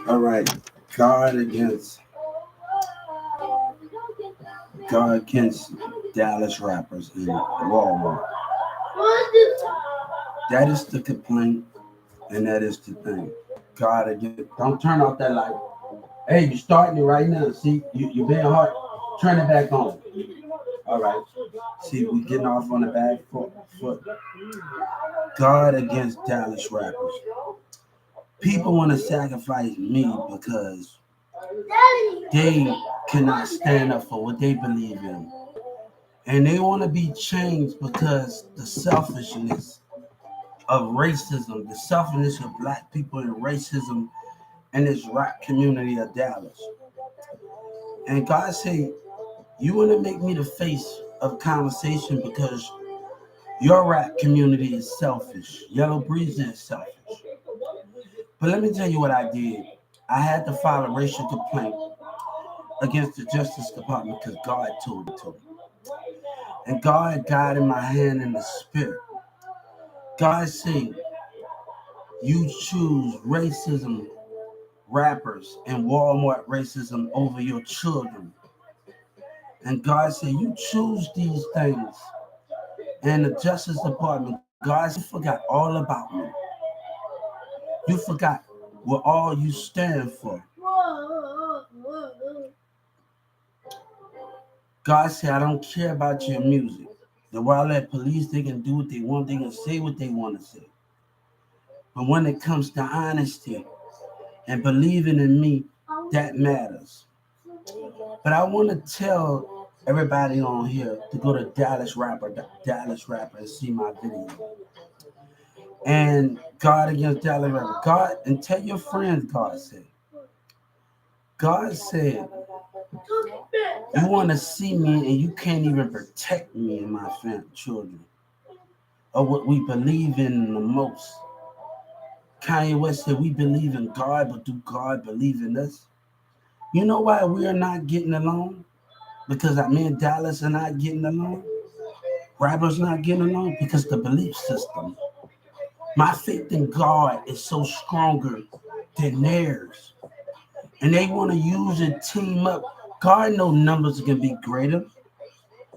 All right, God against God against Dallas rappers in Walmart. That is the complaint, and that is the thing. God against. Don't turn off that light. Hey, you're starting it right now. See, you're being hard. Turn it back on. All right. See, we getting off on the back foot. God against Dallas rappers. People want to sacrifice me because they cannot stand up for what they believe in. And they want to be changed because the selfishness of racism, the selfishness of black people and racism in this rap community of Dallas. And God said, you want to make me the face of conversation because your rap community is selfish. Yellow Breeze is selfish. But let me tell you what I did. I had to file a racial complaint against the Justice Department because God told me to. And God guided my hand in the spirit. God said, you choose racism, rappers, and Walmart racism over your children. And God said, you choose these things. And the Justice Department, God said, you forgot all about me. You forgot what all you stand for. God said, I don't care about your music. The wildlife police, they can do what they want. They can say what they want to say. But when it comes to honesty and believing in me, that matters. But I want to tell everybody on here to go to Dallas Rapper, and see my video. And God against Dallas Rapper. God, and tell your friends, God said, you want to see me and you can't even protect me and my children or what we believe in the most. Kanye West said, we believe in God, but do God believe in us? You know why we are not getting along? Because me and Dallas are not getting along. Rappers not getting along because the belief system. My faith in God is so stronger than theirs. And they want to use and team up. God knows numbers can be greater.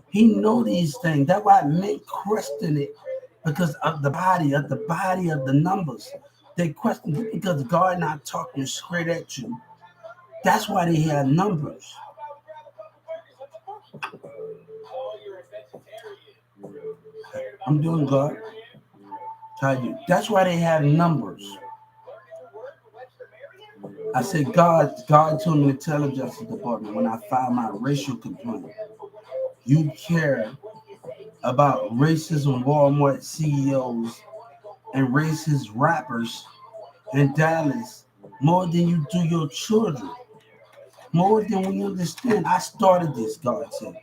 He know these things. That's why men question it because of the body of the numbers. They question it because God not talking straight at you. That's why they have numbers. I'm doing God. Tell you. That's why they have numbers. I said, God told me to tell the Justice Department when I filed my racial complaint. You care about racist Walmart CEOs and racist rappers in Dallas more than you do your children. More than we understand. I started this, God said.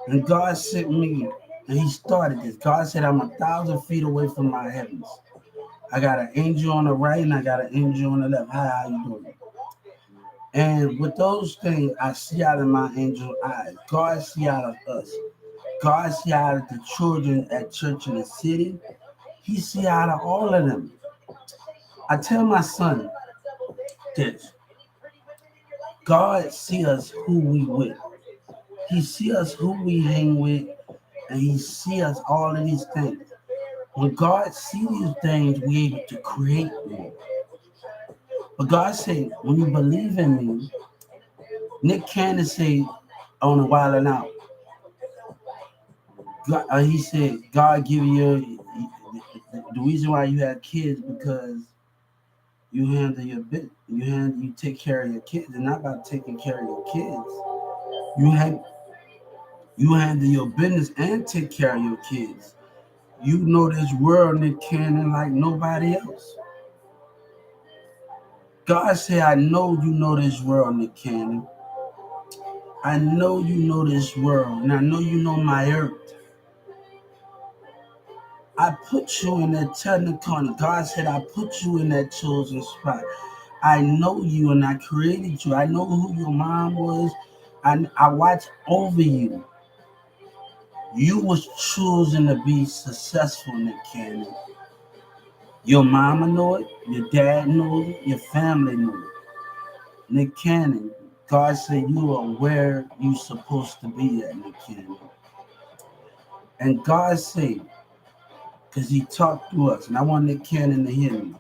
And God sent me, and he started this. God said, I'm 1,000 feet away from my heavens. I got an angel on the right and I got an angel on the left. How you doing? And with those things, I see out of my angel eyes. God see out of us. God see out of the children at church in the city. He see out of all of them. I tell my son this. God see us who we with. He see us who we hang with. And he see us all of these things. When God see these things, we able to create more. But God said, when you believe in me, Nick Cannon said on the Wild and Out, God, he said, God give you the reason why you have kids because you handle your bit, you take care of your kids. It's not about taking care of your kids. You handle your business and take care of your kids. You know this world, Nick Cannon, like nobody else. God said, I know you know this world, Nick Cannon. I know you know this world, and I know you know my earth. I put you in that technical. God said, I put you in that chosen spot. I know you, and I created you. I know who your mom was. I watch over you. You was choosing to be successful, Nick Cannon. Your mama knew it, your dad knew it, your family knew it. Nick Cannon, God said you are where you supposed to be at, Nick Cannon. And God said, because he talked to us, and I want Nick Cannon to hear me.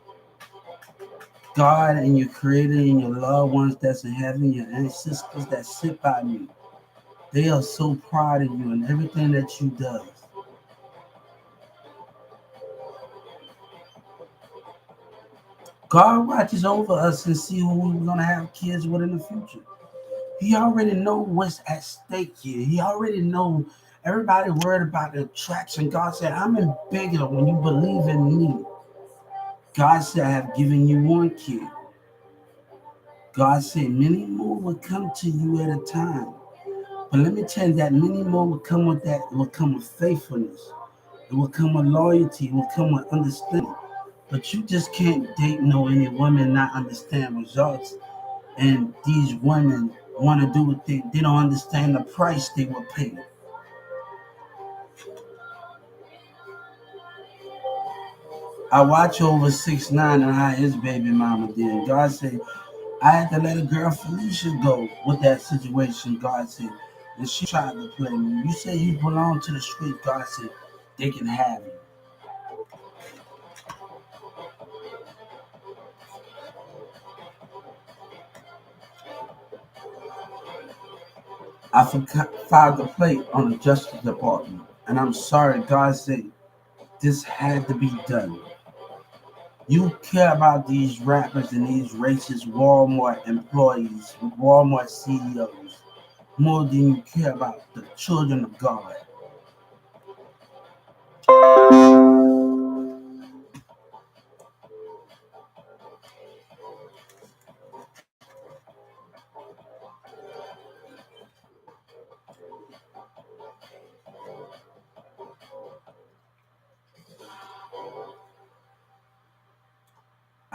God and your creator and your loved ones that's in heaven, your ancestors that sit by me, they are so proud of you and everything that you does. God watches over us and see who we're gonna have kids with in the future. He already know what's at stake here. He already know everybody worried about the attraction. God said, I'm in bigger when you believe in me. God said, I have given you one kid. God said, many more will come to you at a time. But let me tell you that many more will come with that, will come with faithfulness. It will come with loyalty. It will come with understanding. But you just can't date no any woman not understand results. And these women want to do what they don't understand the price they will pay. I watch over 6ix9ine and how his baby mama did. God said, I had to let a girl Felicia go with that situation, God said. And she tried to play me. You say you belong to the street, God said, they can have you. I filed a plate on the Justice Department. And I'm sorry, God said, this had to be done. You care about these rappers and these racist Walmart employees, Walmart CEOs, more than you care about the children of God.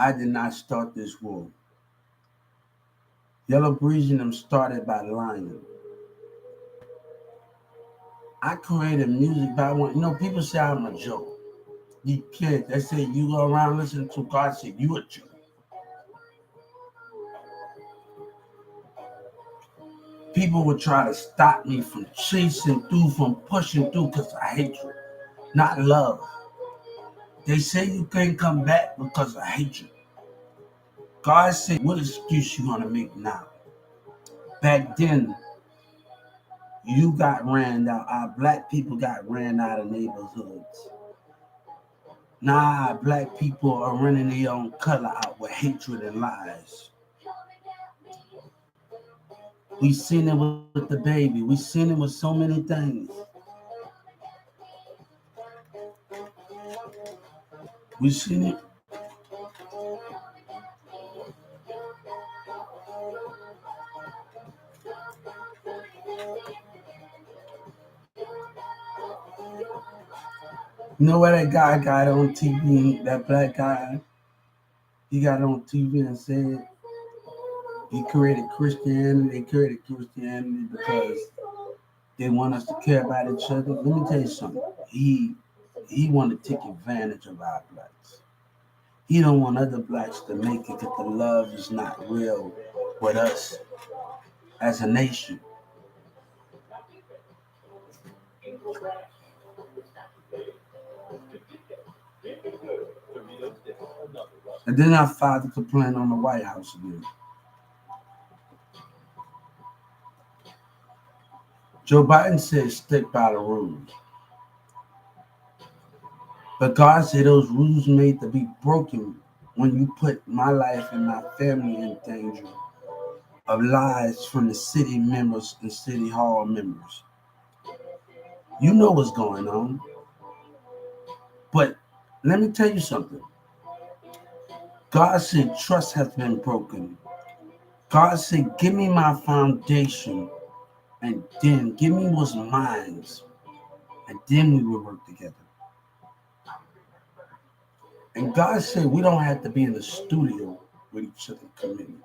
I did not start this war. Yellow Breeze and them started by lying. I created music by one. You know, people say I'm a joke. You kids, they say you go around listening to God say you a joke. People would try to stop me from chasing through, from pushing through because of hatred, not love. They say you can't come back because of hatred. God said, what excuse you gonna make now? Back then, you got ran out. Our black people got ran out of neighborhoods. Now our black people are running their own color out with hatred and lies. We seen it with the baby. We seen it with so many things. We seen it. You know what that guy got on TV? That black guy, he got on TV and said he created Christianity. They created Christianity because they want us to care about each other. Let me tell you something. He want to take advantage of our blacks. He don't want other blacks to make it because the love is not real with us as a nation. And then I filed a complaint on the White House again. Joe Biden said stick by the rules. But God said those rules made to be broken when you put my life and my family in danger of lies from the city members and city hall members. You know what's going on. But let me tell you something. God said trust has been broken. God said, give me my foundation and then give me what's mine. And then we will work together. And God said we don't have to be in the studio with each other committing.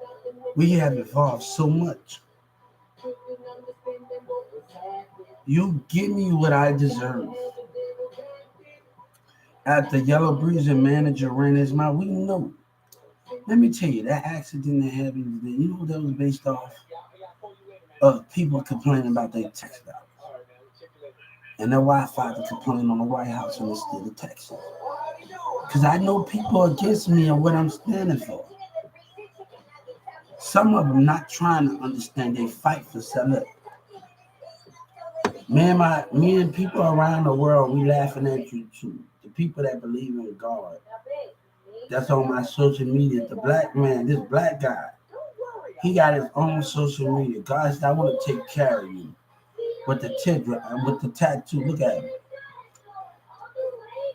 We have evolved so much. You give me what I deserve. After Yellow Breeze and manager ran his mouth, we know. Let me tell you, that accident that happened today, you know what that was based off? Of people complaining about their tax dollars. And their Wi-Fi to complain on the White House in the state of Texas. Because I know people against me and what I'm standing for. Some of them not trying to understand. They fight for something. Me and people around the world, we laughing at you too. The people that believe in God. That's on my social media. The black man, this black guy, he got his own social media. God said, I want to take care of you. With the tattoo, look at him.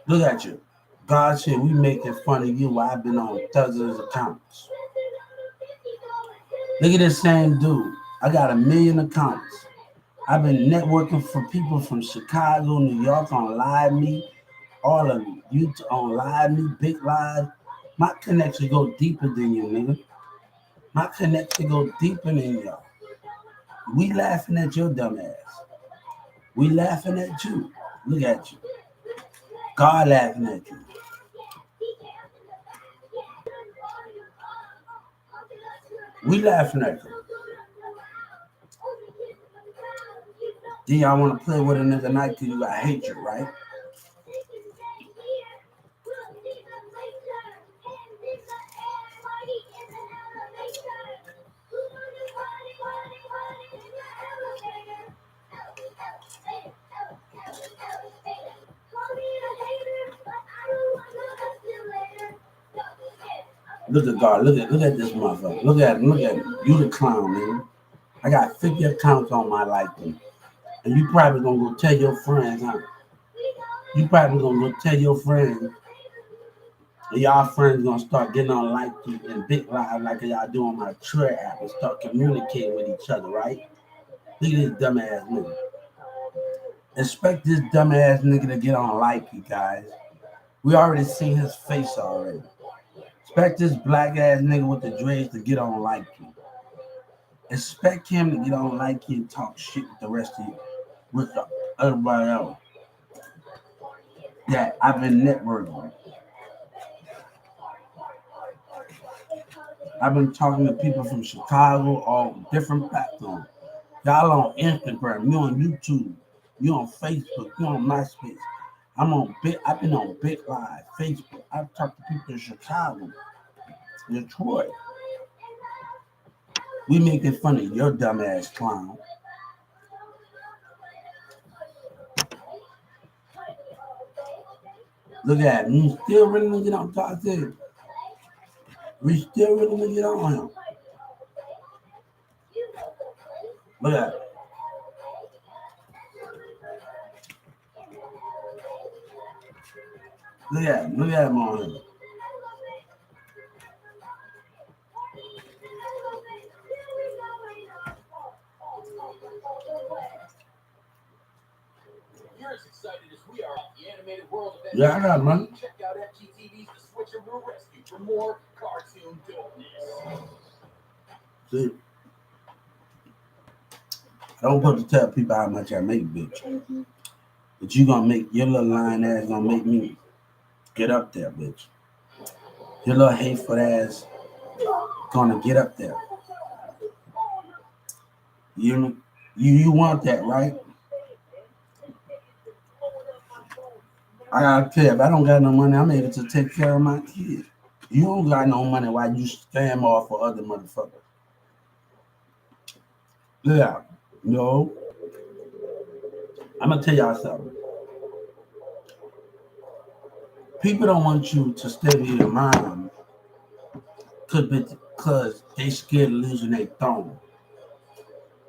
Look at you. God said, we making fun of you while I've been on dozens of accounts. Look at this same dude. I got 1 million accounts. I've been networking for people from Chicago, New York on Live Me, all of you on Live Me, Big Live. My connection go deeper than you, nigga. My connection go deeper than y'all. We laughing at your dumb ass. We laughing at you. Look at you. God laughing at you. We laughing at you. Then y'all want to play with a nigga night because you got hatred, right? Look at God. Look at this motherfucker. Look at him. Look at him. You the clown, man. I got 50 accounts on my life, and you probably gonna go tell your friends, huh? You probably gonna go tell your friends, and y'all friends gonna start getting on like you and big live like y'all do on my Twitter app and start communicating with each other, right? Look at this dumbass nigga. Expect this dumbass nigga to get on like you guys. We already seen his face already. Expect this black ass nigga with the dreads to get on like you. Expect him to get on like you and talk shit with the rest of you, with everybody else. Yeah, I've been networking. I've been talking to people from Chicago, all different platforms. Y'all on Instagram, you on YouTube, you on Facebook, you on MySpace. I've been on Big Live, Facebook. I've talked to people in Chicago, Detroit. We making fun of your dumbass clown. Look at him. You still really gonna get on top of him. We still really gonna get on him. Look at him. Look at him. Look at him on him. You're as excited as we are about the animated world of that. Yeah, I got money. Check out FGTV's The Switcheroo Rescue for more cartoon goodness. See, I don't put to tell people how much I make, bitch. Mm-hmm. But you gonna make your little lying ass gonna make me get up there, bitch. Your little hateful ass gonna get up there. You want that, right? I gotta tell you, if I don't got no money, I'm able to take care of my kids. You don't got no money, why you scam off for other motherfuckers? Yeah, no. I'm gonna tell y'all something. People don't want you to stay with your mom because they scared of losing their throne.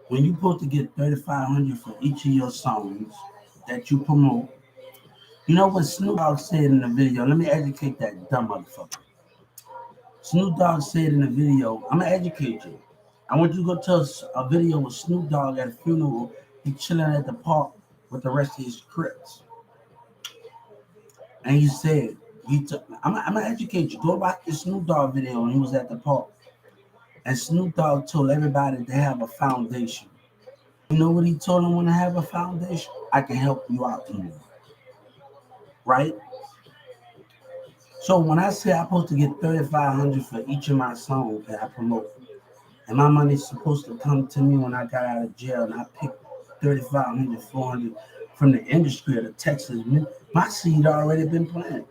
When you supposed to get $3,500 for each of your songs that you promote, you know what Snoop Dogg said in the video? Let me educate that dumb motherfucker. Snoop Dogg said in the video, I'm gonna educate you. I want you to go to a video with Snoop Dogg at a funeral. He chilling at the park with the rest of his Crips. And he said, I'm gonna educate you. Go watch the Snoop Dogg video when he was at the park. And Snoop Dogg told everybody to have a foundation. You know what he told him when I have a foundation? I can help you out more, right? So when I say I'm supposed to get 3,500 for each of my songs that I promote, and my money's supposed to come to me when I got out of jail, and I picked 3,500, 400 from the industry of the Texas, my seed already been planted.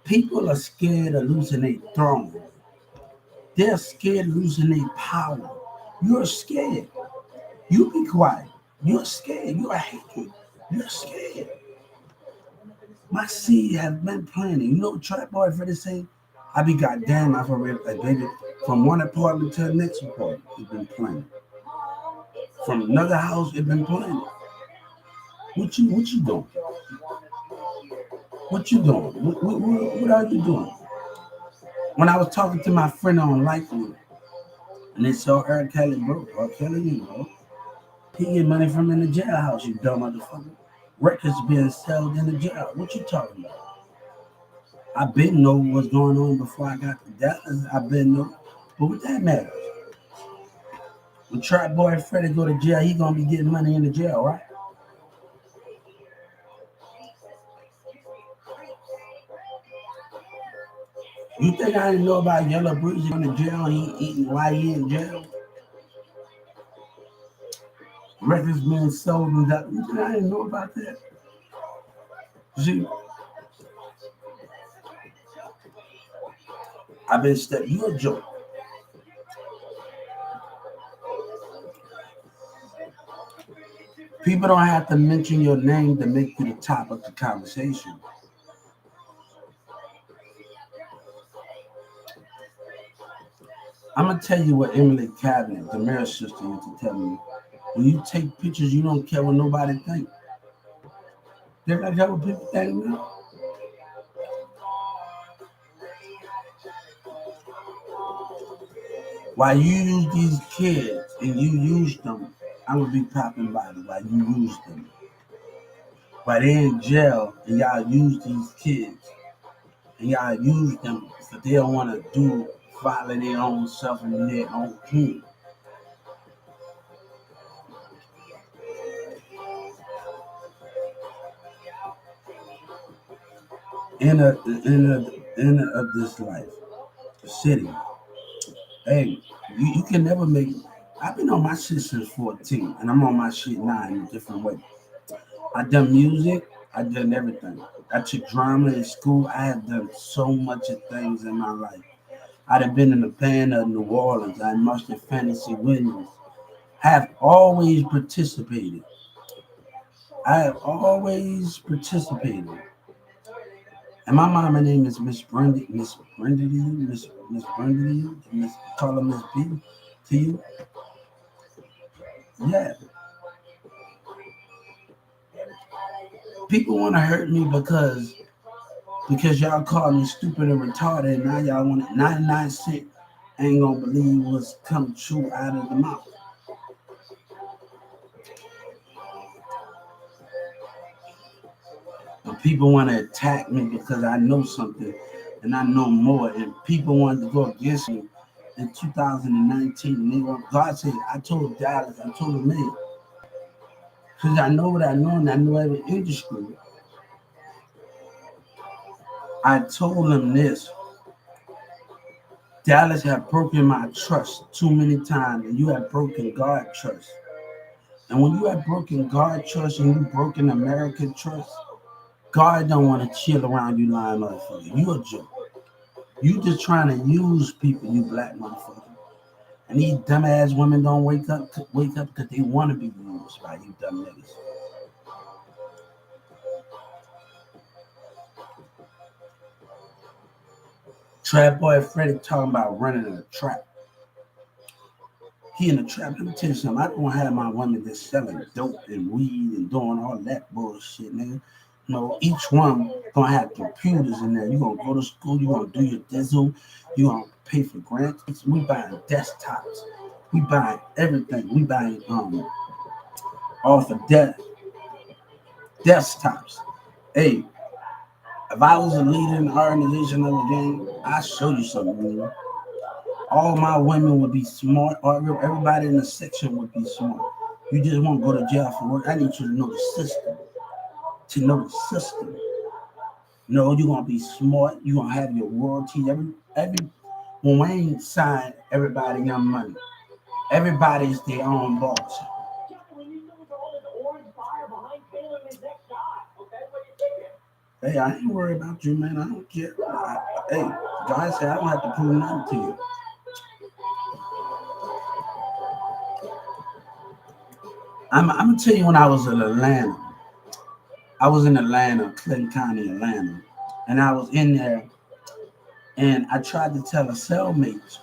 People are scared of losing their throne. They're scared of losing their power. You're scared. You be quiet. You're scared. You're hatred. You're scared. My seed has been planted. You know what Trap Boy Freddy say? I be goddamn I for a baby from one apartment to the next apartment. It's been planted. From another house, it's been planted. What you doing? What you doing? What are you doing? When I was talking to my friend on Likely, and they saw R. Kelly, bro, R. Kelly, he get money from in the jailhouse, you dumb motherfucker. Records being sold in the jail. What you talking about? I been know what's going on before I got to Dallas. I been know. But what that matters? When Trap Boy Freddy go to jail, he gonna be getting money in the jail, right? You think I didn't know about Yellow Breezy going to jail? He eating while he in jail. Records being sold and that. You think I didn't know about that? See, I've been stuck. You a joke. People don't have to mention your name to make you the top of the conversation. I'm gonna tell you what Emily Cabinet, the mayor's sister, used to tell me. When you take pictures, you don't care what nobody think. They're like how people think now. While you use these kids and you use them, I'm gonna be popping bottles while you use them. While they in jail and y'all use these kids and y'all use them because they don't want to do follow their own self and their own king. In of this life, the city. Hey, you can never make. I've been on my shit since 14, and I'm on my shit now in a different way. I done music, I done everything. I took drama in school. I have done so much of things in my life. I'd have been in the band of New Orleans. I marched in Fantasy Williams. Have always participated. I have always participated. And my mama name is Miss Brenda to you, Miss Brenda to you, Miss call her Miss B to you. Yeah, people want to hurt me because y'all called me stupid and retarded, and now y'all want it 99 cent ain't gonna believe what's come true out of the mouth. But people want to attack me because I know something and I know more, and people wanted to go against me in 2019. And they want God said, I told Dallas, I told him, man, because I know what I know and I know every industry. I told him this. Dallas have broken my trust too many times, and you have broken God trust. And when you have broken God trust and you broken American trust, God don't want to chill around you lying motherfucker. You a joke. You just trying to use people, you black motherfucker. And these dumbass women don't wake up because they want to be used by you dumb niggas. Trap boy Freddie talking about running in a trap. He in the trap. Let me tell you something. I don't have my women just selling dope and weed and doing all that bullshit, nigga. No, each one gonna have computers in there. You gonna go to school. You gonna do your dizzle. You gonna pay for grants. We buying desktops. We buying everything. We buying off of desktops. Hey, if I was a leader in the organization of the game, I show you something. Man. All my women would be smart, or everybody in the section would be smart. You just won't go to jail for work. I need you to know the system. To know the system. No, you're gonna be smart. You're gonna have your royalties. Every when Wayne signed everybody young money, everybody's their own boss. Hey, I ain't worried about you, man. I don't care. Hey, God said I don't have to prove nothing to you. I'm gonna tell you when I was in Atlanta. I was in Atlanta, Clinton County, Atlanta, and I was in there, and I tried to tell a cellmate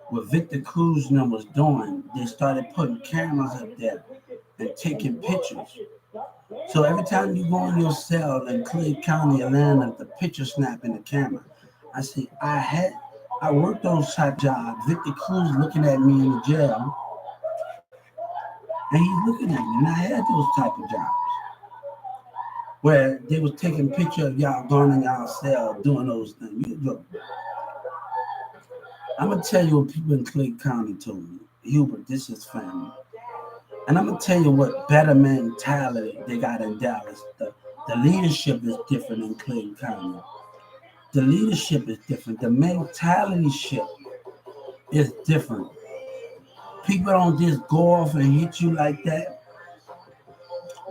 what Victor Cruz was doing. They started putting cameras up there and taking pictures. So every time you go in your cell in Clinton County, Atlanta, the picture snap in the camera. I see, I worked those type jobs. Victor Cruz looking at me in the jail, and he's looking at me, and I had those type of jobs where they was taking picture of y'all going in y'all cell doing those things. I'm gonna tell you what people in Clinton County told me. Hubert, this is family. And I'm gonna tell you what better mentality they got in Dallas. The leadership is different in Clinton County. The leadership is different. The mentality shift is different. People don't just go off and hit you like that,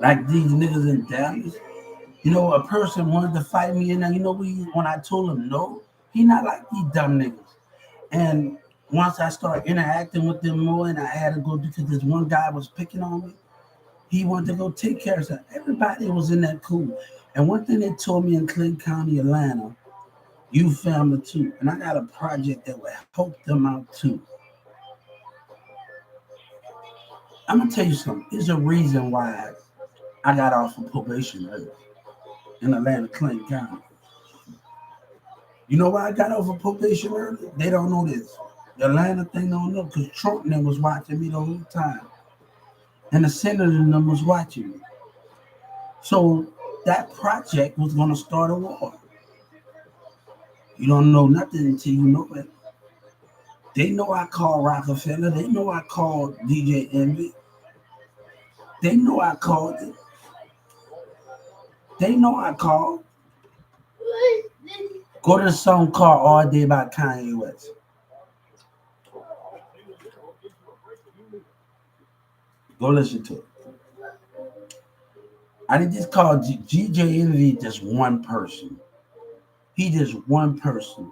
like these niggas in Dallas. You know, a person wanted to fight me, and you know when I told him no, he not like these dumb niggas. And once I started interacting with them more, and I had to go because this one guy was picking on me, he wanted to go take care of something. Everybody was in that cool. And one thing they told me in Clinton County, Atlanta, you family too. And I got a project that will help them out too. I'm gonna tell you something. There's a reason why I got off of probation early in Atlanta, Clinton County. You know why I got off of probation early? They don't know this. The Atlanta thing don't know because Trump and them was watching me the whole time. And the senator and them was watching me. So that project was gonna start a war. You don't know nothing until you know it. They know I called Rockefeller. They know I called DJ Envy. They know I called it. They know I called. Go to the song called All Day by Kanye West. Go listen to it. I didn't just call DJ Envy just one person. He just one person.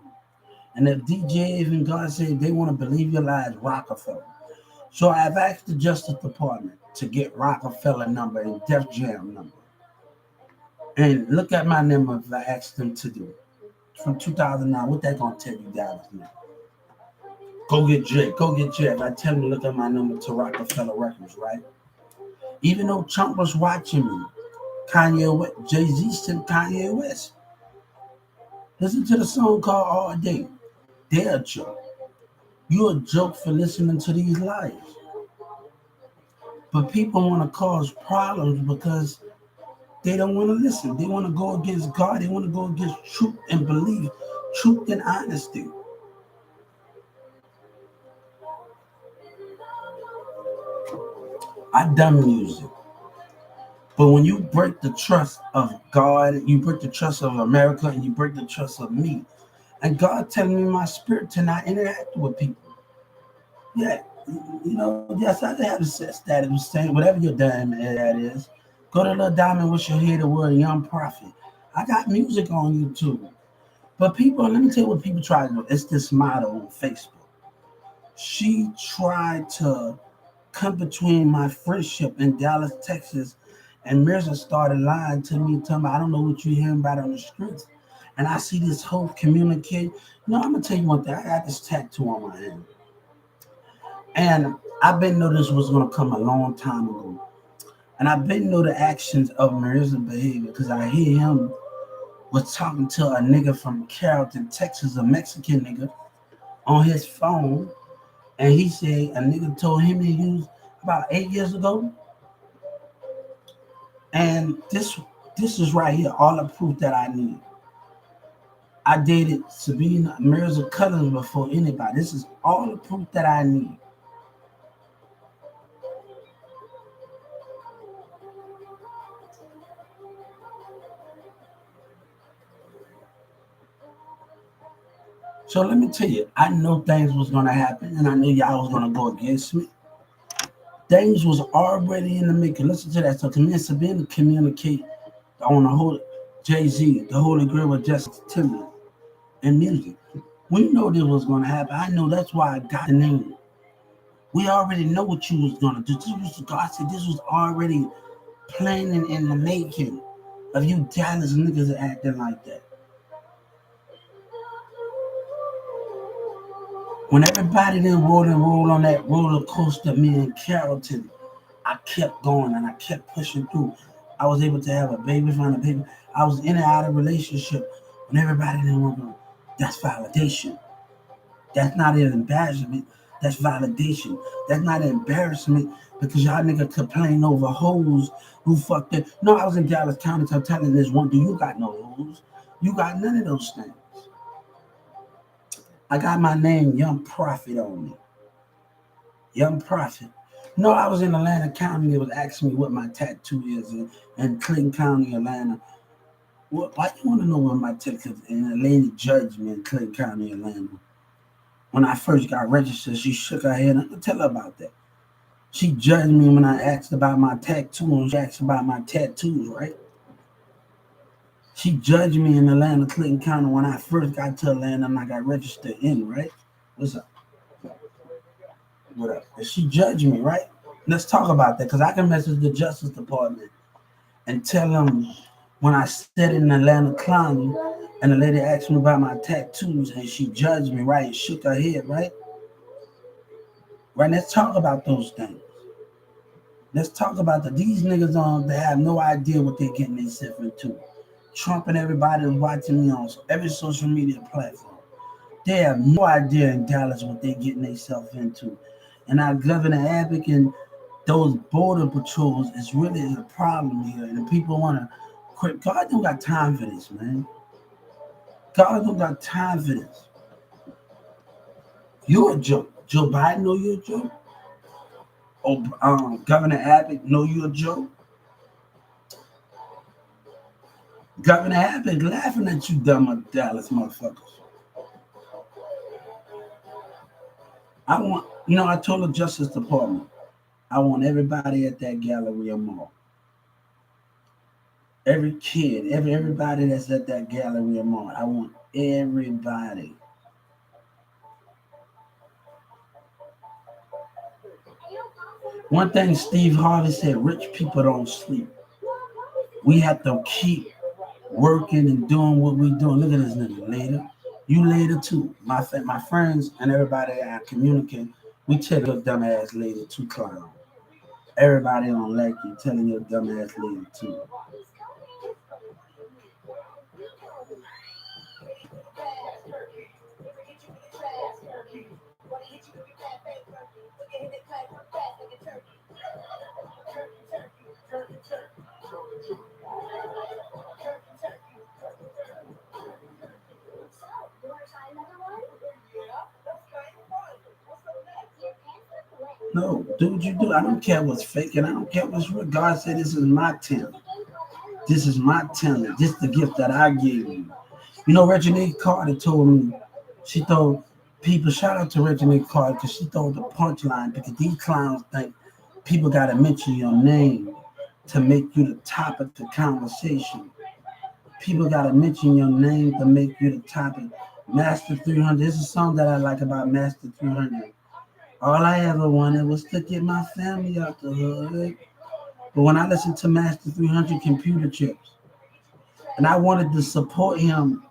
And if DJ even God said they want to believe your lies, Rockefeller. So I've asked the Justice Department to get Rockefeller number and Def Jam number. And look at my number if I asked them to do it. From 2009, what that gonna tell you Dallas now? Go get Jay. Go get Jay. If I tell them to look at my number to Rockefeller Records, right? Even though Trump was watching me, Kanye West, Jay-Z sent Kanye West. Listen to the song called All Day. They're a joke. You're a joke for listening to these lies. But people want to cause problems because they don't want to listen. They want to go against God. They want to go against truth and belief, truth and honesty. I've done music. But when you break the trust of God, you break the trust of America, and you break the trust of me, and God telling me in my spirit to not interact with people. Yeah, yes, I have a set status saying whatever your diamond that is. Go to Little Diamond with your head the word young prophet. I got music on YouTube. But people, let me tell you what people try to do. It's this model on Facebook. She tried to come between my friendship in Dallas, Texas, and Mirza started lying to me, telling me, I don't know what you're hearing about on the streets. And I see this whole communicate. No, I'm gonna tell you one thing. I got this tattoo on my hand. And I've been know this was gonna come a long time ago. And I've been know the actions of Mirza's behavior because I hear him was talking to a nigga from Carrollton, Texas, a Mexican nigga, on his phone. And he said a nigga told him he used about 8 years ago. And this is right here, all the proof that I need. I dated Sabina Mirza Cullins before anybody. This is all the proof that I need. So let me tell you, I know things was gonna happen, and I knew y'all was gonna go against me. Things was already in the making. Listen to that. So to me, it's being to communicate on the whole Jay-Z, the Holy Grail with Justice Timberlake and music. We know this was gonna happen. I know that's why I got the name. We already know what you was gonna do. This was, God said this was already planning in the making of you Dallas niggas acting like that. When everybody then roll on that roller coaster, me and Carrollton, I kept going and I kept pushing through. I was able to have a baby, find a baby. I was in and out of relationship when everybody didn't want to. That's validation. That's not an embarrassment. That's validation. That's not an embarrassment because y'all nigga complain over hoes who fucked it. No, I was in Dallas County. I'm telling this one, do you got no hoes? You got none of those things. I got my name, Young Prophet, on me. Young Prophet. No, I was in Atlanta County. They was asking me what my tattoo is in Clinton County, Atlanta. Why you want to know what my tattoo is? And a lady judged me in Clinton County, Atlanta. When I first got registered, she shook her head. I could tell her about that. She judged me when I asked about my tattoo, and she asked about my tattoos, right? She judged me in Atlanta, Clinton County when I first got to Atlanta and I got registered in, right? What's up? What up? And she judged me, right? Let's talk about that because I can message the Justice Department and tell them when I said in Atlanta County and the lady asked me about my tattoos and she judged me, right? And shook her head, right? Right, let's talk about those things. Let's talk about that. These niggas they have no idea what they're getting themselves into. Trump and everybody is watching me on every social media platform. They have no idea in Dallas what they're getting themselves into. And our Governor Abbott and those border patrols is really a problem here. And people want to quit. God don't got time for this, man. God don't got time for this. You're a joke. Joe Biden know you're a joke. Governor Abbott know you're a joke. Governor Abbott laughing at you dumb Dallas motherfuckers. I told the Justice Department, I want everybody at that Galleria Mall. Every kid, everybody that's at that Galleria Mall. I want everybody. One thing Steve Harvey said, rich people don't sleep. We have to keep working and doing what we doing. Look at this nigga later. You later too. My friends and everybody I communicate, we tell your dumb ass later too, clown. Everybody don't like you telling your dumb ass later too. No, do what you do. I don't care what's fake and I don't care what's real. God said this is my talent. This is my talent. This is the gift that I gave you. You know, Regina Carter told me, she told people, shout out to Regina Carter because she told the punchline because these clowns think people got to mention your name to make you the topic of the conversation. People got to mention your name to make you the topic. Master 300, this is a song that I like about Master 300. All I ever wanted was to get my family out the hood. But when I listened to Master 300 computer chips, and I wanted to support him,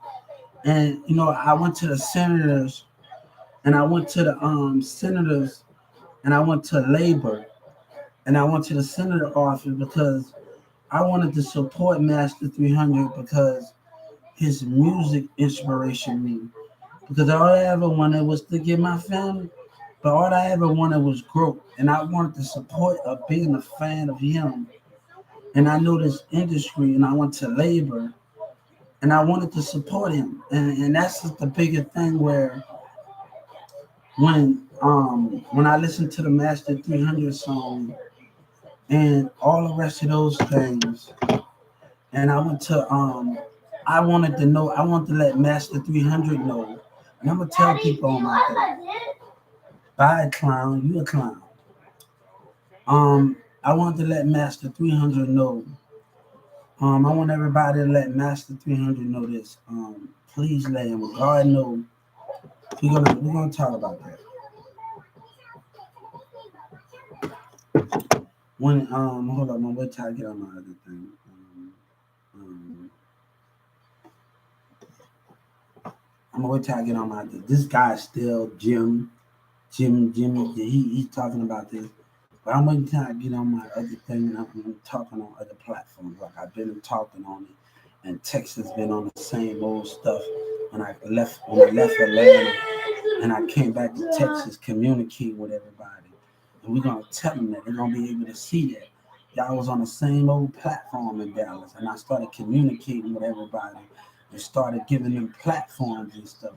and I went to the senators, and I went to the senators, and I went to labor, and I went to the senator office because I wanted to support Master 300 because his music inspiration me. Because all I ever wanted was to get my family. But all I ever wanted was growth, and I wanted the support of being a fan of him. And I know this industry, and I went to labor, and I wanted to support him. And that's just the biggest thing where when I listened to the Master 300 song and all the rest of those things, and I wanted to let Master 300 know, And I'm gonna tell people on my thing. Bye, a clown. You a clown. I want to let Master 300 know. I want everybody to let Master 300 know this. Please let him. God know. We're gonna talk about that. When hold on, I'm gonna wait till I get on my other thing. Um, I'm gonna wait till I get on my. This guy's still Jimmy. He's talking about this, but I'm waiting till I get on my other thing, and I'm talking on other platforms. Like I've been talking on it, and Texas been on the same old stuff. When I left Atlanta, and I came back to Texas, communicate with everybody, and we're gonna tell them that they're gonna be able to see that. Y'all was on the same old platform in Dallas, and I started communicating with everybody and started giving them platforms and stuff.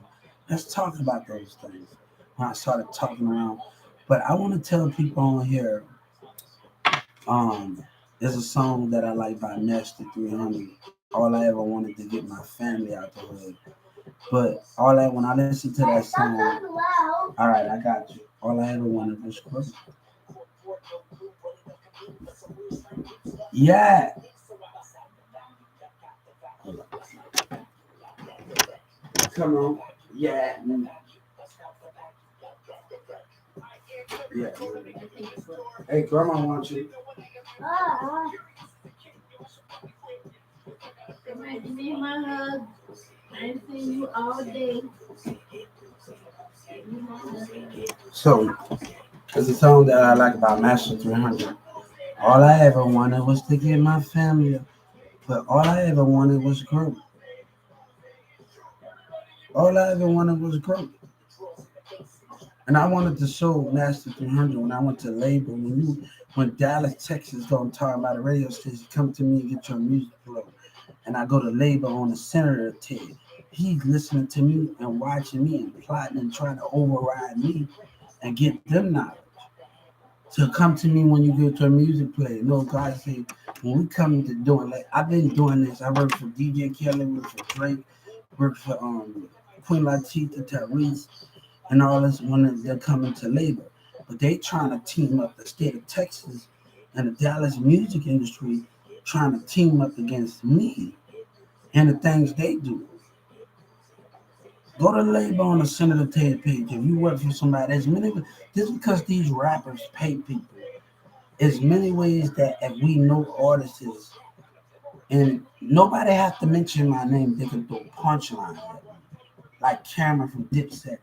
Let's talk about those things. When I started talking around, but I want to tell people on here, there's a song that I like by Master 300. All I ever wanted to get my family out the hood. But when I listen to that song, all right, I got you. All I ever wanted was Christmas. Yeah. Come on. Yeah. Yeah. Hey, grandma wants you. Give me my hug. I ain't seen you all day. So, it's a song that I like about Master 300. All I ever wanted was to get my family, but all I ever wanted was growth. All I ever wanted was growth. And I wanted to show Master 300 when I went to label. When Dallas, Texas, don't talk about a radio station, come to me and get your music flow. And I go to label on the Senator Ted. He's listening to me and watching me and plotting and trying to override me and get them knowledge. So come to me when you get your music played. No, God say, when we come to doing, like I've been doing this. I work for DJ Kelly, work for Drake, work for Queen Latifah, Tyrese, and all this when they're coming to labor. But they trying to team up the state of Texas and the Dallas music industry trying to team up against me and the things they do. Go to labor on the Senator Ted page. If you work for somebody, this is because these rappers pay people. There's many ways that if we know artists, and nobody has to mention my name, they can throw punchlines at me. Like Cameron from Dipset.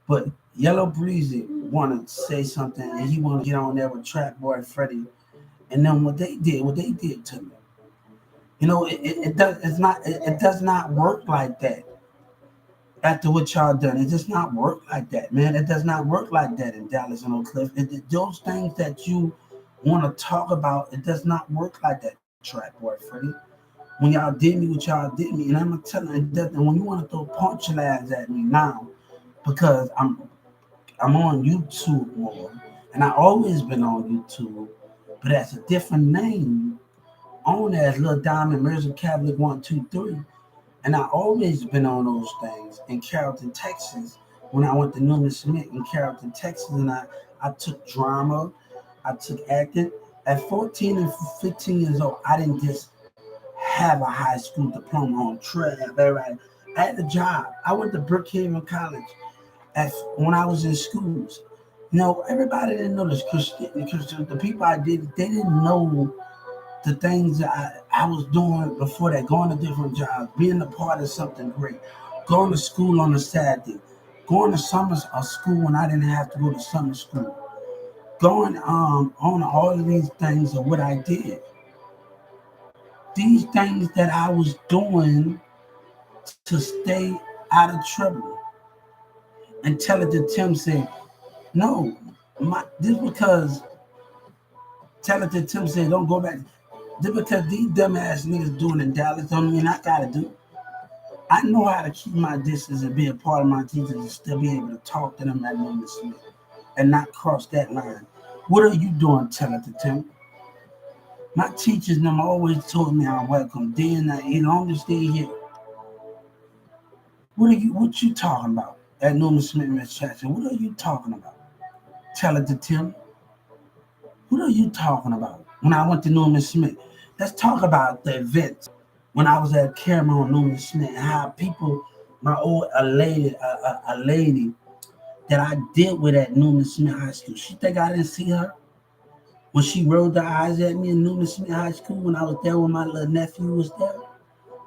But Yellow Breezy want to say something, and he want to get on there with Trap Boy Freddie, and then what they did to me. It does not work like that. After what y'all done, it does not work like that, man. It does not work like that in Dallas and Oak Cliff. Those things that you want to talk about, it does not work like that, Trap Boy Freddie. When y'all did me, what y'all did me, and I'm gonna tell you, and when you want to throw punchlines at me now, because I'm on YouTube more, and I always been on YouTube, but that's a different name. On as Lil Diamond, Mirza Catholic 123, and I always been on those things in Carrollton, Texas. When I went to Newman Smith in Carrollton, Texas, and I took drama, I took acting. At 14 and 15 years old, I didn't just have a high school diploma on trap. Right? I had a job. I went to Brookhaven College when I was in schools. Everybody didn't know this because the people I did, they didn't know the things that I was doing before that, going to different jobs, being a part of something great, going to school on a Saturday, going to summer school when I didn't have to go to summer school, going on all of these things of what I did. These things that I was doing to stay out of trouble. And tell it to Tim said, no, this because tell it to Tim said, don't go back. This because these dumbass niggas doing in Dallas don't mean I gotta do. I know how to keep my distance and be a part of my teachers and still be able to talk to them at Norman Smith and not cross that line. What are you doing, tell it to Tim? My teachers them always told me I'm welcome. Day and night, as long as they here. What you talking about? at Newman Smith, Miss Jackson. What are you talking about? Tell it to Tim. What are you talking about? When I went to Newman Smith, let's talk about the events when I was at Caramel Newman Smith and how people, my old a lady that I did with at Newman Smith High School. She think I didn't see her when she rolled her eyes at me in Newman Smith High School when I was there when my little nephew was there.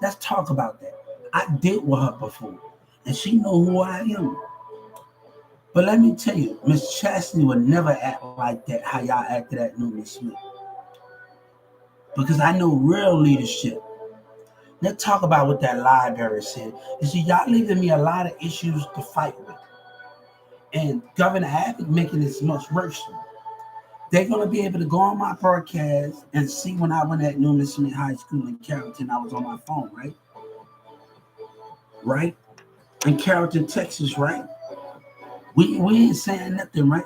Let's talk about that. I did with her before, and she know who I am. But let me tell you, Miss Chastity would never act like that, how y'all acted at Newman Smith. Because I know real leadership. Let's talk about what that library said. You see, y'all leaving me a lot of issues to fight with. And Governor Abbott making this much worse. They're going to be able to go on my broadcast and see when I went at Newman Smith High School in Carrollton, I was on my phone, right? Right? In Carrollton, Texas, right? We ain't saying nothing, right?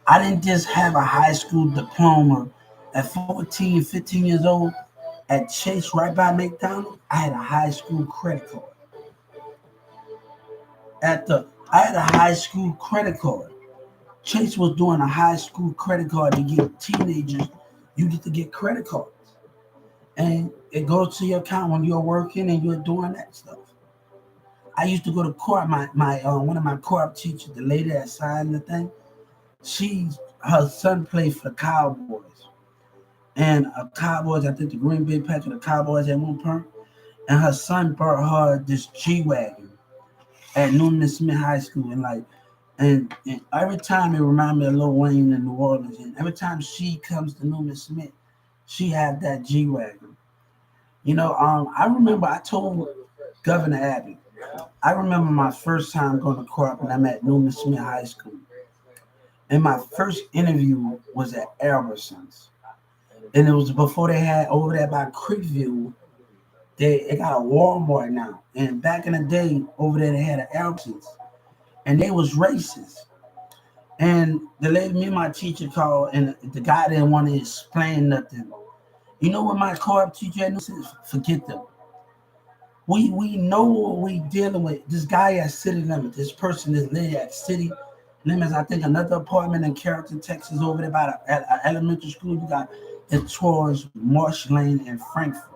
I didn't just have a high school diploma at 14, 15 years old at Chase right by McDonald's. I had a high school credit card. I had a high school credit card. Chase was doing a high school credit card to get teenagers. You get to get credit cards. And it goes to your account when you're working and you're doing that stuff. I used to go to court. My one of my co-op teachers, the lady that signed the thing, her son played for the Cowboys. And Cowboys, I think the Green Bay Packers, the Cowboys at one point. And her son brought her this G-Wagon at Newman Smith High School. And every time it reminded me of Lil Wayne in New Orleans. And every time she comes to Newman Smith, she had that G-Wagon. I remember I told Governor Abbott, I remember my first time going to court when I'm at Newman Smith High School. And my first interview was at Albertsons. And it was before they had over there by Creekview. They got a Walmart now. And back in the day, over there they had an Albertsons. And they was racist. And the lady, me and my teacher called, and the guy didn't want to explain nothing. You know what my co-op teacher had said? Forget them. We know what we dealing with. This guy at City Limits, this person, this lady at City Limits, I think another apartment in Carrollton, Texas, over there by the elementary school. You got it towards Marsh Lane and Frankfurt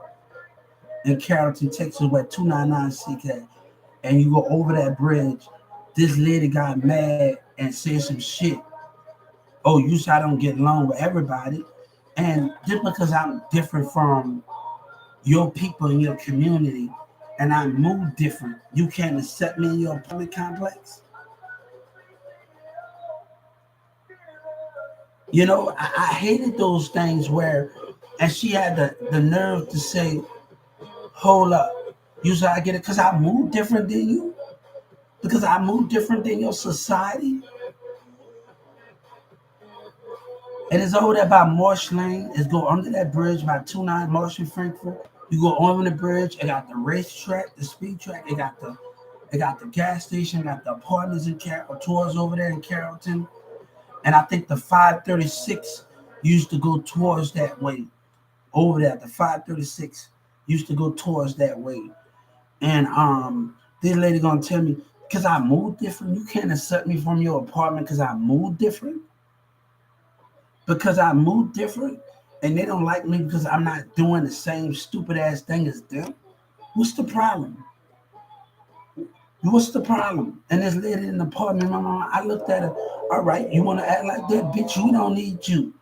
in Carrollton, Texas, where 299 at. And you go over that bridge. This lady got mad and said some shit. Oh, you said I don't get along with everybody. And just because I'm different from your people in your community and I move different, you can't accept me in your apartment complex? I hated those things and she had the nerve to say, hold up. You said I get it because I move different than you? Because I move different than your society? And it's over there by Marsh Lane. It's go under that bridge by 29 Marsh and Frankfurt. You go over the bridge. It got the racetrack, the speed track. It got the gas station. It got the apartments in tours over there in Carrollton. And I think the 536 used to go towards that way. Over there, the 536 used to go towards that way. And this lady gonna tell me, because I move different, you can't accept me from your apartment because I move different? Because I move different and they don't like me because I'm not doing the same stupid ass thing as them? What's the problem? What's the problem? And this lady in the apartment, my mom, I looked at her, all right, you want to act like that? Bitch, we don't need you.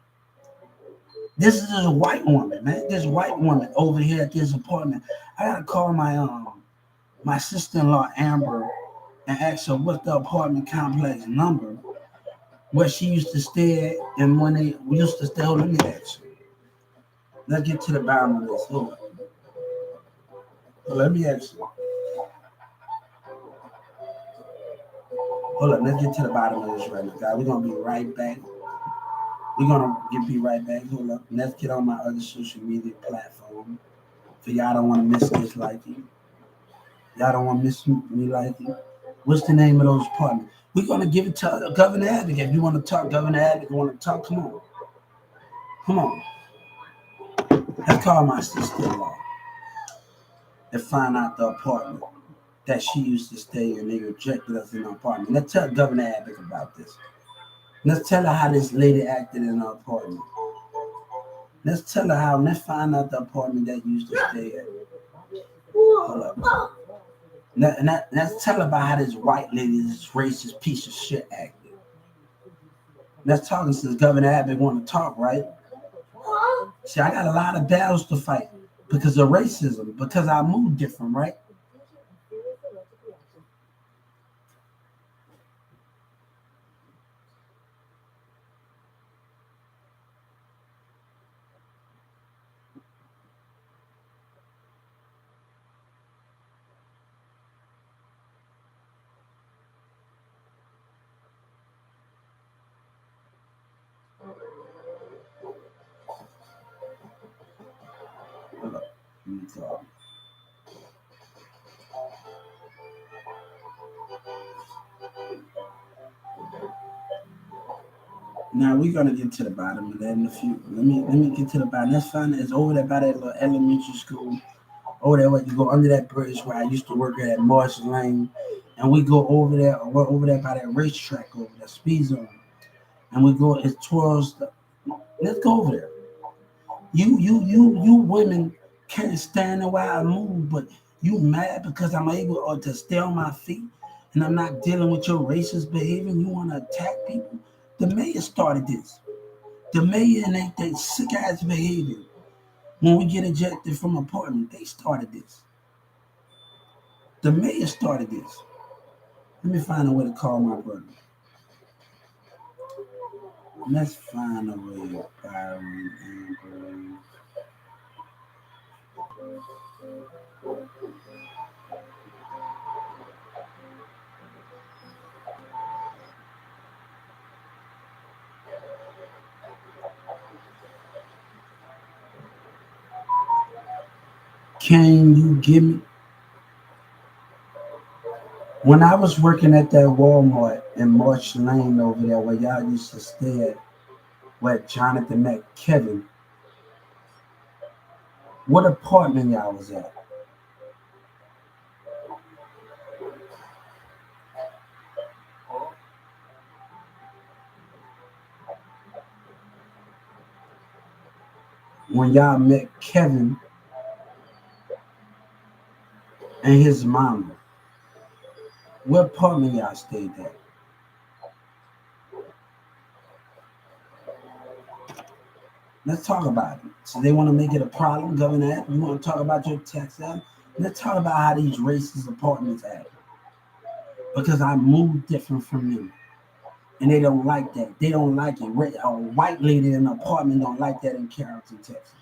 This is a white woman, man. This white woman over here at this apartment. I got to call my sister-in-law, Amber, and ask her what's the apartment complex number where she used to stay at, and when we used to stay. Hold on, let me ask you. Let's get to the bottom of this. Hold on. Let me ask you. Hold up, let's get to the bottom of this right now, guys. We're going to be right back. We're going to be right back. Hold up. Let's get on my other social media platform. For y'all don't want to miss this like you. Y'all don't want to miss me like you. What's the name of those apartments? We're going to give it to Governor Abbott. If you want to talk, Governor Abbott, you want to talk, come on. Come on. Let's call my sister-in-law and find out the apartment. that she used to stay and they rejected us in our apartment. Let's tell Governor Abbott about this. Let's tell her how this lady acted in our apartment. Let's tell her how. Let's find out the apartment that you used to stay at. Hold up. Let's tell her about how this white lady, this racist piece of shit acted. Let's talk since Governor Abbott want to talk, right? See, I got a lot of battles to fight because of racism, because I move different, right? Hold up. Let me talk. Now we're gonna get to the bottom of that in a few. Let me get to the bottom. Let's find it's over there by that little elementary school. Over there where you go under that bridge where I used to work at Marsh Lane. And we go over there, we're over there by that racetrack over there, speed zone. And we go it's towards the let's go over there. You women can't stand the way I move, but you mad because I'm able to stay on my feet and I'm not dealing with your racist behavior and you want to attack people? The mayor started this. The mayor and they sick ass behavior. When we get ejected from apartment, they started this. The mayor started this. Let me find a way to call my brother. Let's find a way, Byron Ambrose. Can you give me when I was working at that Walmart in March Lane over there where y'all used to stay at, where Jonathan met Kevin, what apartment y'all was at? When y'all met Kevin and his mama, what apartment y'all stayed at? Let's talk about it. So they want to make it a problem, Governor. You want to talk about your tax act? Let's talk about how these racist apartments act. Because I moved different from them. And they don't like that. They don't like it. A white lady in an apartment don't like that in Carrollton, Texas.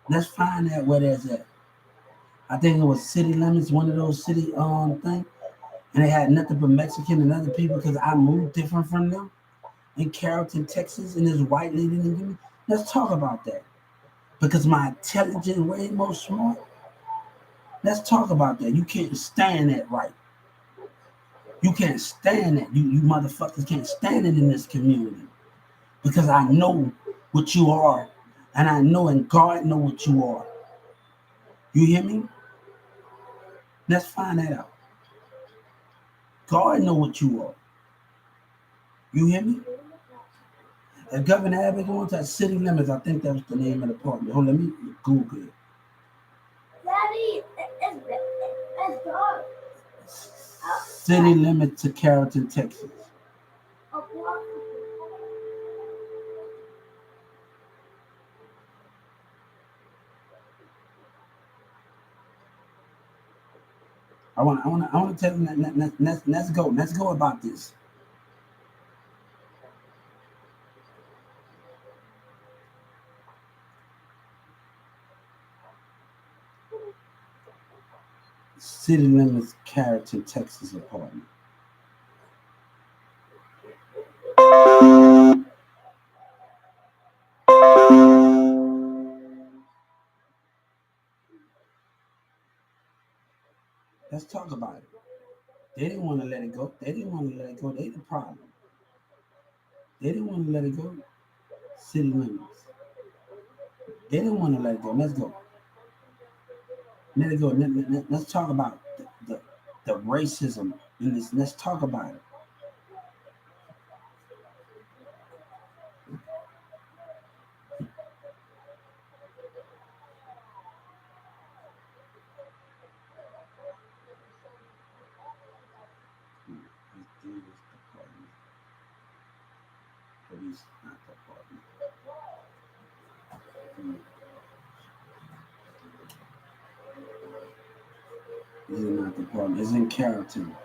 Let's find out where that's at. I think it was city limits, one of those city thing, and they had nothing but Mexican and other people because I moved different from them in Carrollton, Texas, and this white lady didn't give me. Let's talk about that because my intelligence way more smart. Let's talk about that. You can't stand that, right? You can't stand that. You motherfuckers can't stand it in this community because I know what you are, and I know, and God know what you are. You hear me? Let's find that out. God know what you are. You hear me? If Governor Abbott going to city limits, I think that was the name of the park. Hold on, let me Google it. Daddy, it's dark. City limits to Carrollton, Texas. I want to tell them let's go about this. City limits, Carrollton, Texas apartment. Let's talk about it. They didn't want to let it go. They didn't want to let it go. They the problem. They didn't want to let it go. City limits. They didn't want to let it go. Let's go. Let it go. Let's talk about the the racism in this. Let's talk about it. Police, not department. This is not department. It's in Carrollton.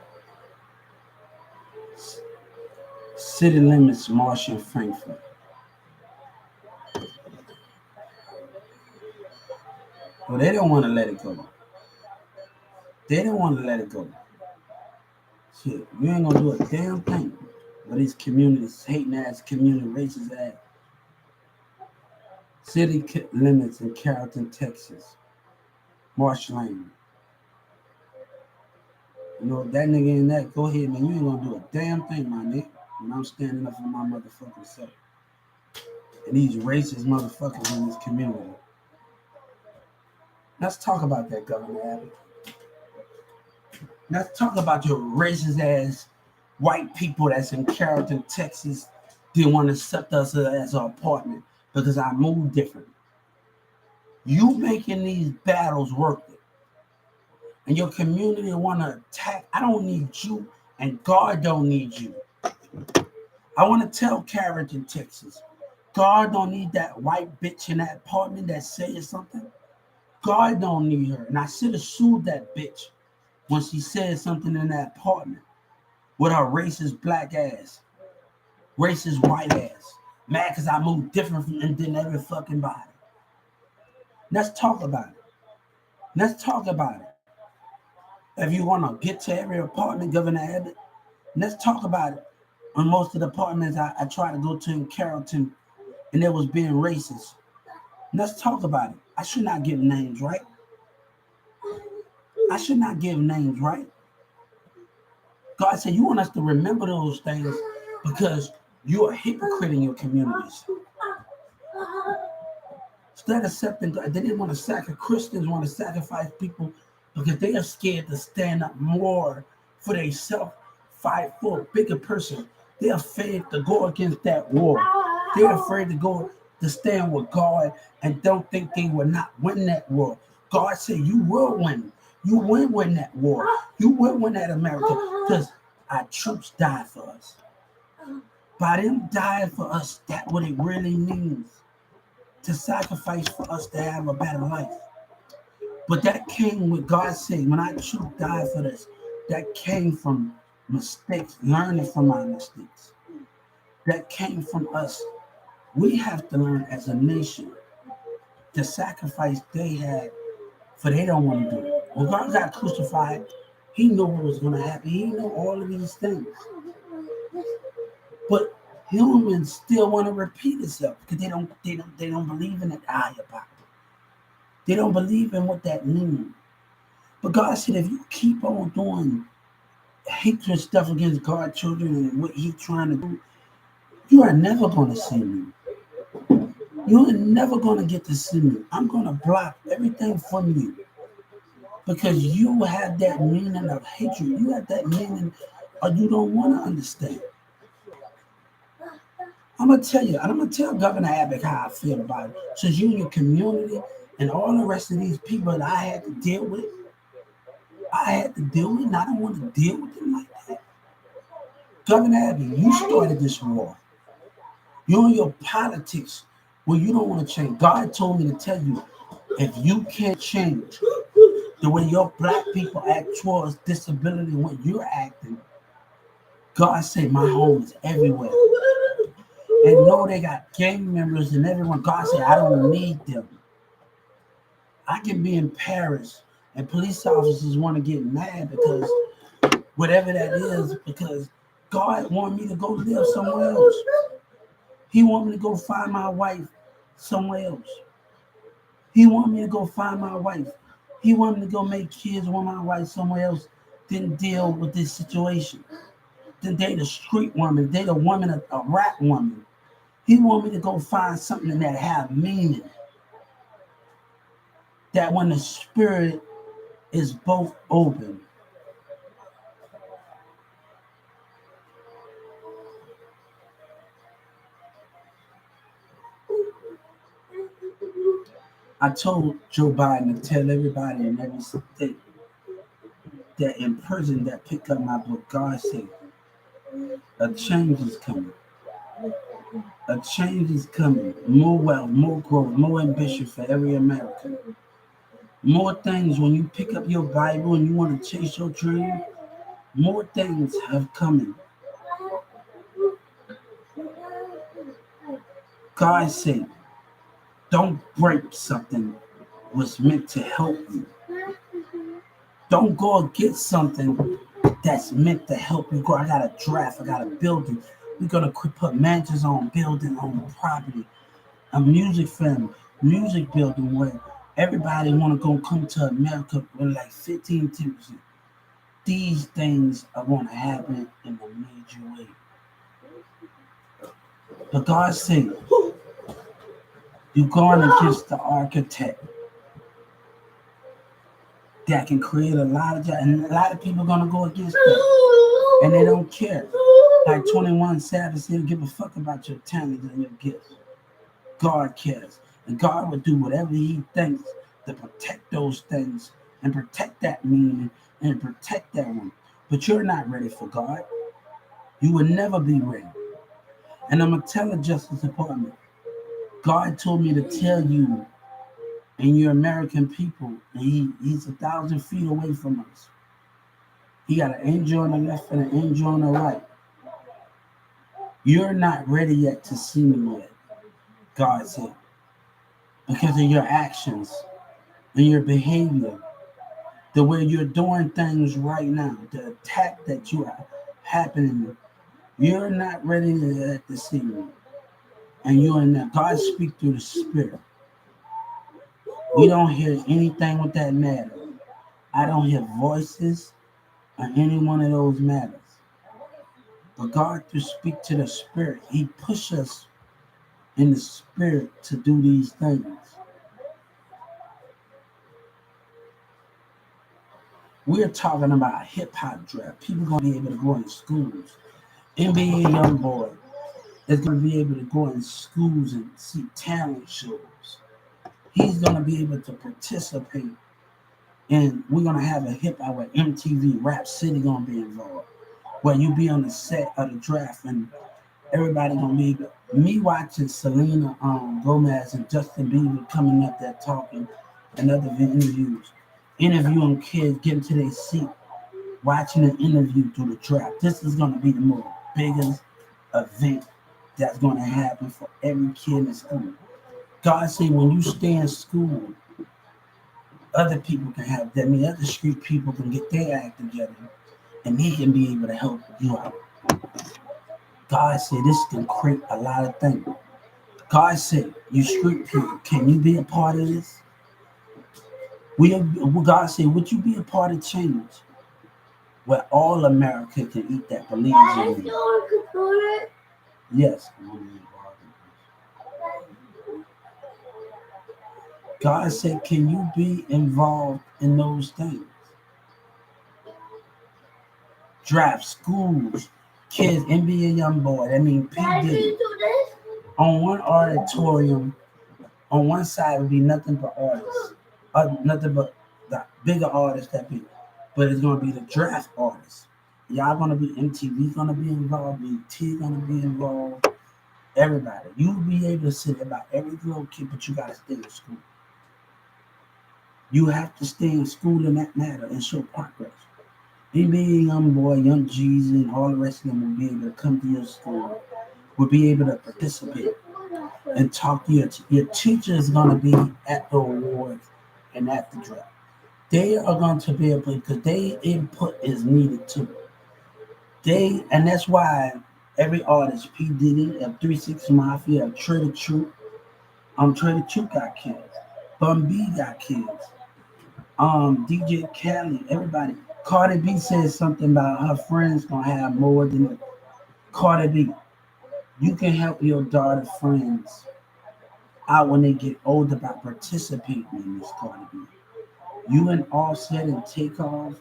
City limits, Marsh and Frankfurt. Well, they don't want to let it go. They don't want to let it go. Shit, you ain't gonna do a damn thing. But these communities, hating ass community, racist ass. City limits in Carrollton, Texas. Marsh Lane. You know, that nigga in that, go ahead, man. You ain't gonna do a damn thing, my nigga. And I'm standing up for my motherfucking self. And these racist motherfuckers in this community. Let's talk about that, Governor Abbott. Let's talk about your racist ass white people that's in Carrollton, Texas, didn't want to accept us as an apartment because I moved different. You making these battles worth it. And your community want to attack. I don't need you, and God don't need you. I want to tell Carrollton, Texas, God don't need that white bitch in that apartment that said something. God don't need her. And I should have sued that bitch when she said something in that apartment with her racist black ass, racist white ass. Mad because I moved different than every fucking body. Let's talk about it. Let's talk about it. If you want to get to every apartment, Governor Abbott, let's talk about it. On most of the apartments I tried to go to in Carrollton, and it was being racist. Let's talk about it. I should not give names, right? I should not give names, right? God said you want us to remember those things because you're a hypocrite in your communities. Instead of accepting God, they didn't want to sacrifice, Christians want to sacrifice people because they are scared to stand up more for themselves, fight for a bigger person. They're afraid to go against that war. They're afraid to go to stand with God and don't think they will not win that war. God said you will win. You will win that war. You will win that America because our troops died for us. By them dying for us, that's what it really means. To sacrifice for us to have a better life. But that came with God saying, when our troops died for this, that came from mistakes, learning from our mistakes. That came from us. We have to learn as a nation the sacrifice they had, for they don't want to do it. When God got crucified, he knew what was going to happen. He knew all of these things. But humans still want to repeat itself because they don't believe in that higher power. They don't believe in what that means. But God said, if you keep on doing hatred stuff against God's children and what he's trying to do, you are never going to see me. You are never going to get to see me. I'm going to block everything from you because you have that meaning of hatred. You have that meaning or you don't want to understand. I'm going to tell you, and I'm going to tell Governor Abbott how I feel about it. Since you and your community and all the rest of these people that I had to deal with, and I don't want to deal with them like that. Governor Abbott, you started this war. You're in your politics where you don't want to change. God told me to tell you, if you can't change the way your black people act towards disability when you're acting, God said my home is everywhere. And no, they got gang members and everyone. God said, I don't need them. I can be in Paris and police officers want to get mad because whatever that is, because God wanted me to go live somewhere else. He wanted me to go find my wife somewhere else. He wanted me to go find my wife. He wanted me to go make kids with my wife somewhere else. Didn't deal with this situation. Then date a street woman, date a woman, a rap woman. He wanted me to go find something that have meaning. That when the spirit is both open, I told Joe Biden to tell everybody in every state that in prison that pick up my book, God said, a change is coming. A change is coming. More wealth, more growth, more ambition for every American. More things when you pick up your Bible and you want to chase your dream, more things have coming. God said, don't break something was meant to help you. Don't go against something that's meant to help you grow. I got a draft, I got a building. We're gonna put mansions on building on property, a music film, music building where everybody wanna go come to America with like 15 tickets. These things are gonna happen in a major way. But God said, you're going against the architect that can create a lot of jobs. And a lot of people are gonna go against that. And they don't care. Like 21 Savage said, give a fuck about your talents and your gifts. God cares. And God will do whatever he thinks to protect those things and protect that meaning and protect that one. But you're not ready for God. You will never be ready. And I'm going to tell the Justice Department, God told me to tell you and your American people, and he's 1,000 feet away from us. He got an angel on the left and an angel on the right. You're not ready yet to see me yet, God said, because of your actions and your behavior, the way you're doing things right now, the attack that you are happening, you're not ready yet to see me. And you're in that. God speaks through the Spirit. We don't hear anything with that matter. I don't hear voices or any one of those matters. But God to speak to the Spirit, he pushes us in the Spirit to do these things. We're talking about hip hop draft. People gonna be able to go in schools. NBA young boy is gonna be able to go in schools and see talent shows. He's gonna be able to participate, and we're gonna have a hip hop where MTV Rap City gonna be involved, where you be on the set of the draft and everybody gonna be able. Me watching Selena Gomez and Justin Bieber coming up there talking and other interviewing kids, getting to their seat, watching an interview through the draft. This is gonna be the most biggest event that's gonna happen for every kid in school. God said when you stay in school, other people can have that. I mean, other street people can get their act together and they can be able to help you out. God said this can create a lot of things. God said, you street people, can you be a part of this? God said, would you be a part of change where all America can eat that believes in you? Yes. God said, can you be involved in those things? Draft schools, kids, NBA young boy. I mean, P. Diddy. On one auditorium, on one side would be nothing but artists, nothing but the bigger artists that be, but it's gonna be the draft artists. Y'all gonna be MTV gonna be involved, BT gonna be involved, everybody. You'll be able to sit about every little kid, but you gotta stay in school. You have to stay in school in that matter and show progress. NBA young boy, young Jeezy, and all the rest of them will be able to come to your school, will be able to participate and talk to your teacher is going to be at the awards and at the draft. They are going to be able because their input is needed too. And that's why every artist, P. Diddy, F36 Mafia, Trader Truth, Trader Truth got kids, Bun B got kids, DJ Khaled, everybody. Cardi B says something about her friends gonna have more than Cardi B. You can help your daughter friends out when they get older by participating in this, Cardi B. You and Offset and Takeoff,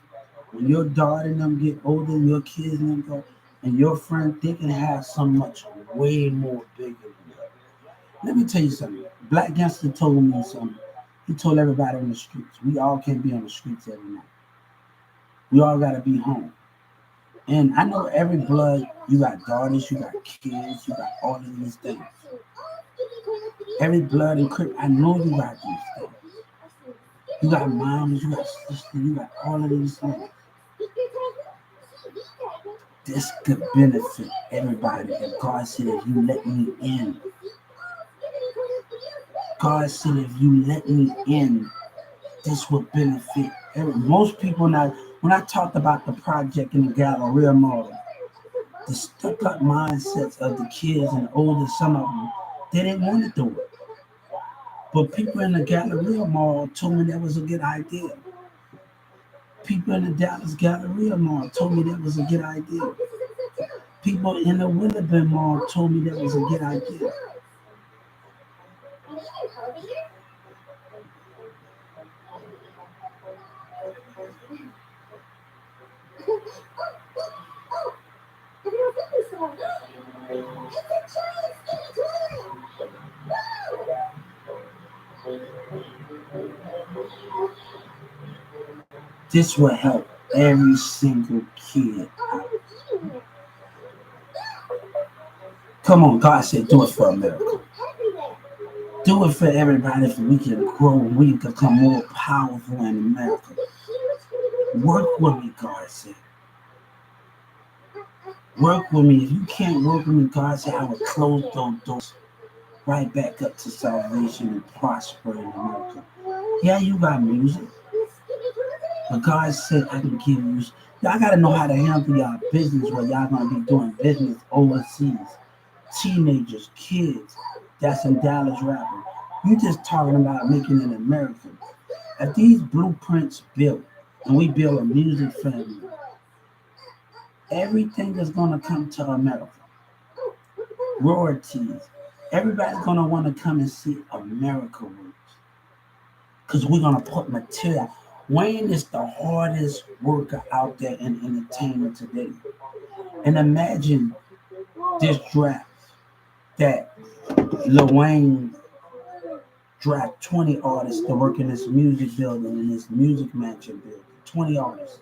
when your daughter and them get older, and your kids and them go, and your friend, they can have so much way more bigger than that. Let me tell you something. Black Gangster told me something. He told everybody on the streets, we all can't be on the streets every night. We all gotta be home. And I know every blood, you got daughters, you got kids, you got all of these things. Every blood and crip, I know you got these things. You got moms, you got sisters, you got all of these things. This could benefit everybody. And God said, if you let me in, God said, if you let me in, this will benefit most people. Now, when I talked about the project in the Galleria Mall, the stuck up mindsets of the kids and older, some of them, they didn't want to do it. But people in the Galleria Mall told me that was a good idea. People in the Dallas Galleria Mall told me that was a good idea. People in the Willowbend Mall told me that was a good idea. This will help every single kid. Come on, God said, do it for America. Do it for everybody if we can grow, we can become more powerful in America. Work with me, God said. Work with me. If you can't work with me, God said, I will close those doors right back up to salvation and prosper in America. Yeah, you got music. But God said, I can give you. Y'all got to know how to handle y'all business where y'all going to be doing business overseas. Teenagers, kids, that's in Dallas rapping. You just talking about making it American. If these blueprints built and we build a music family, everything is going to come to America. Royalties. Everybody's going to want to come and see America works. Because we're going to put material. Wayne is the hardest worker out there in entertainment today. And imagine this draft that Lil Wayne draft 20 artists to work in this music building, in this music mansion building. 20 artists.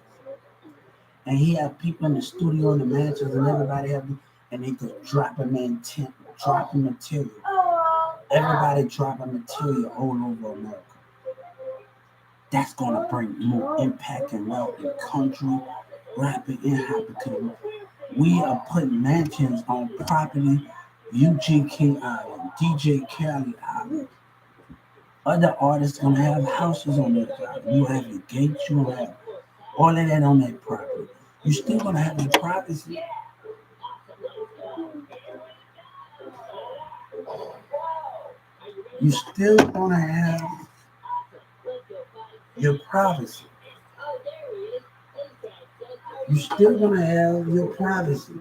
And he had people in the studio and the mansions and everybody have, and they could drop a intent, dropping material. Everybody dropping material all over America. That's gonna bring more impact and wealth in country, rapping, and hip because we are putting mansions on property, UGK Island, DJ Khaled Island. Other artists gonna have houses on their island. You have your gates, you gonna have all of that on that property. You still gonna have your privacy. You still gonna have your privacy. You still gonna have your privacy.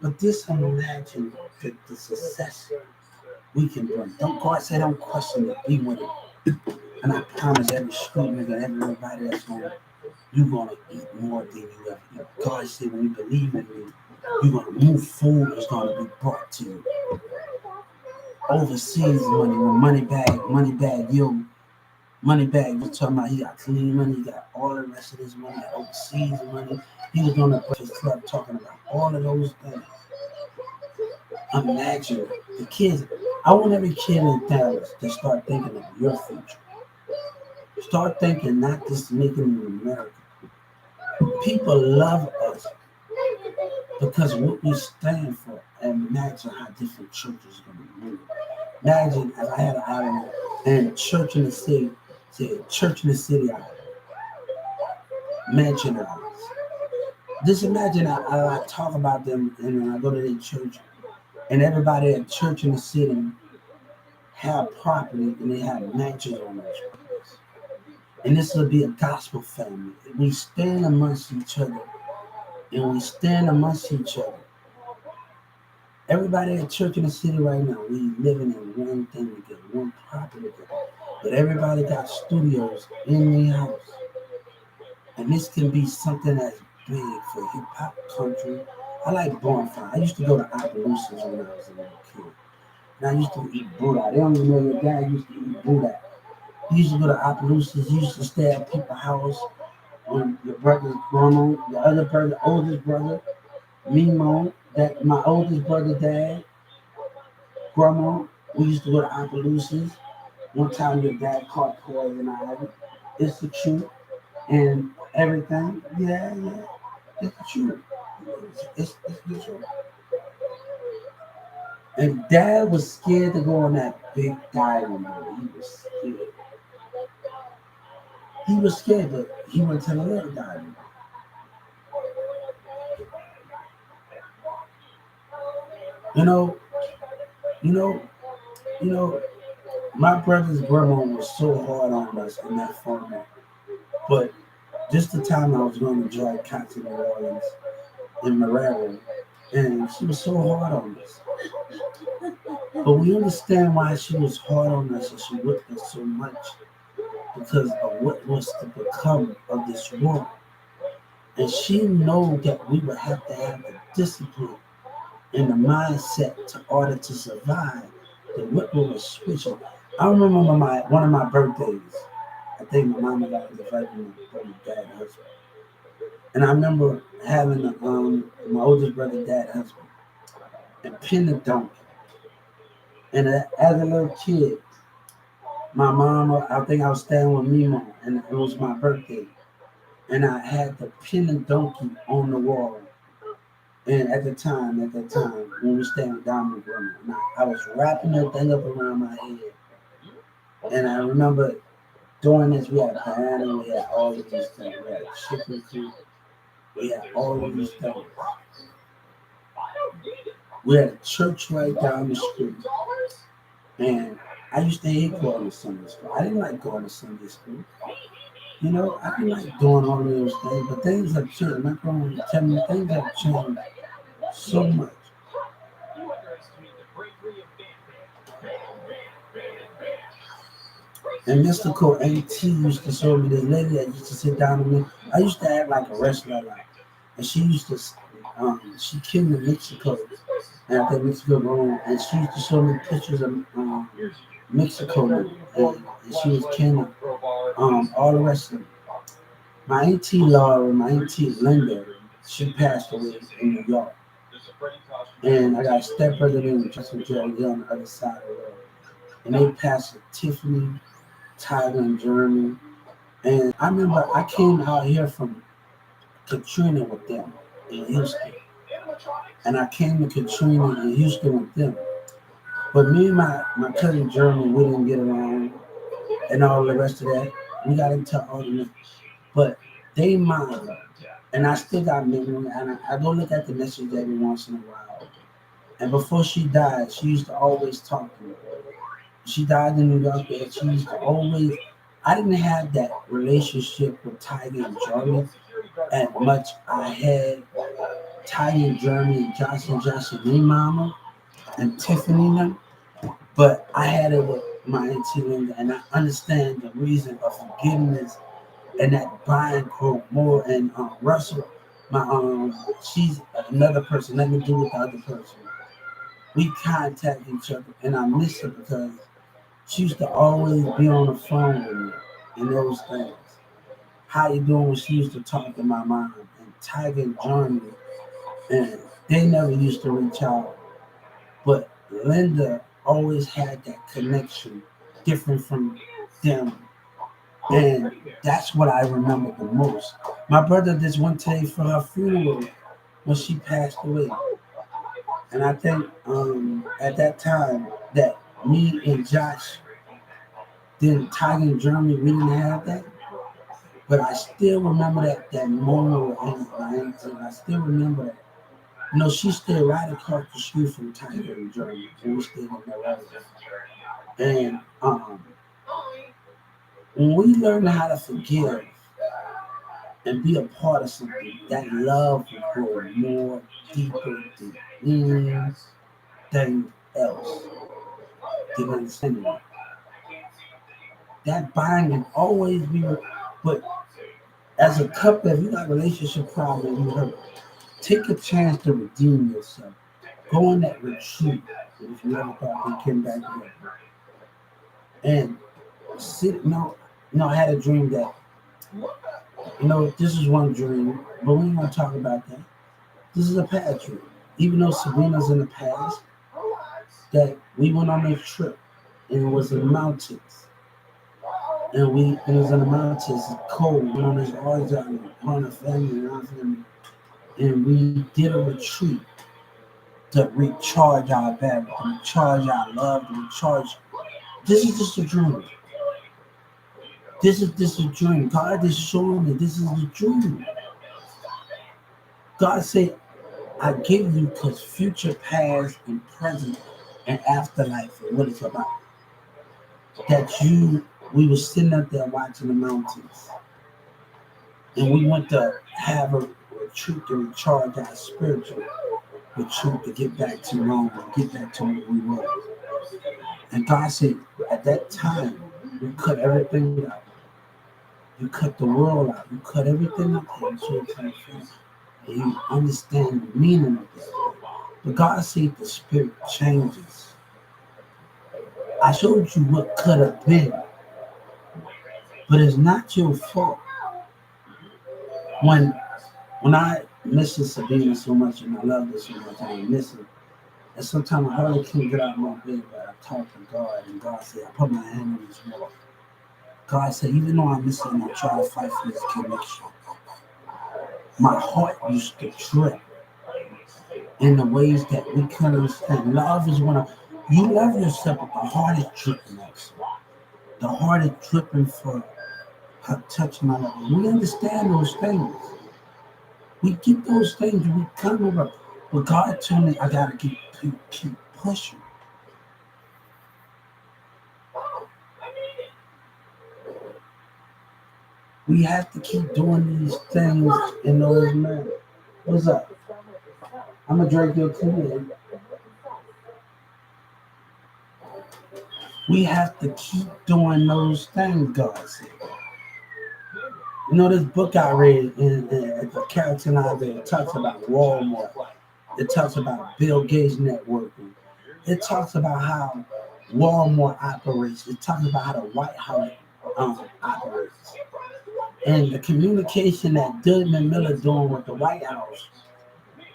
But this imagine the success we can bring. Don't God say don't question it, be with it. And I promise every street nigga, everybody that's going, you're gonna eat more than you ever eat. God said when you believe in me, you're gonna move forward, it's gonna be brought to you. Overseas money, when money bag, you're talking about he got clean money, he got all the rest of his money, overseas money. He was on the Breakfast Club talking about all of those things. Imagine the kids. I want every kid in Dallas to start thinking of your future. Start thinking not just making it in America. People love us because what we stand for. And imagine how different churches are going to move. Imagine if I had an island and church in the city, say church in the city island, mansion islands. Just imagine I talk about them and I go to their church and everybody at church in the city have property and they have mansions on those properties. And this will be a gospel family. We stand amongst each other and we stand amongst each other. Everybody at church in the city right now, we living in one thing together, one property together. But everybody got studios in their house. And this can be something that's big for hip hop country. I like bonfire. I used to go to Opelousas when I was a little kid. And I used to eat Buddha. They don't even know your dad used to eat Buddha. You used to go to Opelousas. You used to stay at people's house when your brother's grandma, your other brother, oldest brother, Mimo, that my oldest brother, dad, grandma. We used to go to Opelousas. One time your dad caught poison ivy. It's the truth and everything. Yeah, yeah, it's the truth. It's the truth. And dad was scared to go on that big diving board. He was scared. He was scared, but he went to the little diving. You know, you know, you know. My brother's grandma was so hard on us in that format. But just the time I was going to join Cotton New Orleans in Marrero, and she was so hard on us. But we understand why she was hard on us and she whipped us so much because of what was to become of this world. And she knew that we would have to have the discipline and the mindset to order to survive. The whip was switching. I remember one of my birthdays. I think my mama got invited me from my dad husband. And I remember having my oldest brother dad husband and pin the donkey. And as a little kid, my mom, I think I was staying with Mimo, and it was my birthday. And I had the pin the donkey on the wall. And at that time, when we staying down with grandma, and I was wrapping that thing up around my head. And I remember doing this, we had piano, we had all of these things, we had chicken soup, we had all of these things. We had a church right down the street. And I used to hate going to Sunday school. I didn't like going to Sunday school. You know, I didn't like doing all of those things, but things have changed. My grandma tell me things have changed so much. And mystical AT used to show me this lady that used to sit down with me. I used to act like a wrestler, like, and she used to, she came to Mexico, and I think Mexico wrong, and she used to show me pictures of Mexico, and she was king of all the rest of them. My auntie Laura, my auntie Linda, she passed away in New York. And I got a stepbrother named Justin Jerry on the other side of the road. And they passed with Tiffany, Tyler, and Jeremy. And I remember I came out here from Katrina with them in Houston. And I came to Katrina in Houston with them. But me and my cousin Jeremy, we didn't get along and all the rest of that. We got into arguments. But they mom, and I still got memory, and I go look at the message every once in a while. And before she died, she used to always talk to me. She died in New York, and she used to always. I didn't have that relationship with Tiger and Jeremy as much. I had Tiger and Jeremy and Johnson, me mama, and Tiffany and them. But I had it with my auntie Linda, and I understand the reason of forgiveness and that buying quote more. And Russell, my she's another person, nothing to do with the other person. We contact each other, and I miss her because she used to always be on the phone with me and those things. How you doing? When she used to talk to my mom and Tiger and Johnny, and they never used to reach out, but Linda always had that connection, different from them. And that's what I remember the most. My brother just went today for her funeral when she passed away. And I think at that time that me and Josh didn't Tiger in Germany, we didn't have that. But I still remember that moment with Aunt. I still remember that. You know, she stayed right across the street from Tiger in Germany. And we stayed in that right. And when we learn how to forgive and be a part of something, that love will grow more deeper than anything else. You understand? That binding always be, but as a couple, if you got a relationship problem, you hurt. Take a chance to redeem yourself. Go on that retreat if you ever thought you came back here. And I had a dream that, this is one dream, but we ain't gonna talk about that. This is a past dream. Even though Sabrina's in the past, that we went on a trip and it was in the mountains. And it was in the mountains, it's cold, we went on this hard journey, on a family and our family. And we did a retreat to recharge our battery, to recharge our love, to recharge. This is just a dream. This is a dream. God is showing me this is a dream. God said, I give you because future, past, and present, and afterlife are what it's about. We were sitting up there watching the mountains, and we went to have a retreat to recharge our spiritual retreat to get back to Rome and get back to what we were. And God said, at that time, you cut everything out. You cut the world out. You cut everything out there until you come free. And you understand the meaning of that. But God said the spirit changes. I showed you what could have been, but it's not your fault. When when I miss Sabina so much and I love her so much, I miss her. And sometimes I hardly can't get out of my bed, but I talk to God, and God said, I put my hand on this wall. God said, even though I miss her and I try to fight for this connection, my heart used to trip in the ways that we couldn't understand. Love is when you love yourself, but the heart is tripping also. The heart is tripping for her touching my love. We understand those things. We get those things and we come over. But God told me I gotta keep pushing. We have to keep doing these things in those manners. What's up? I'm gonna drink your tea. We have to keep doing those things, God said. This book I read at the Carrollton Library, it talks about Walmart. It talks about Bill Gates networking. It talks about how Walmart operates. It talks about how the White House operates. And the communication that Goodman Miller doing with the White House,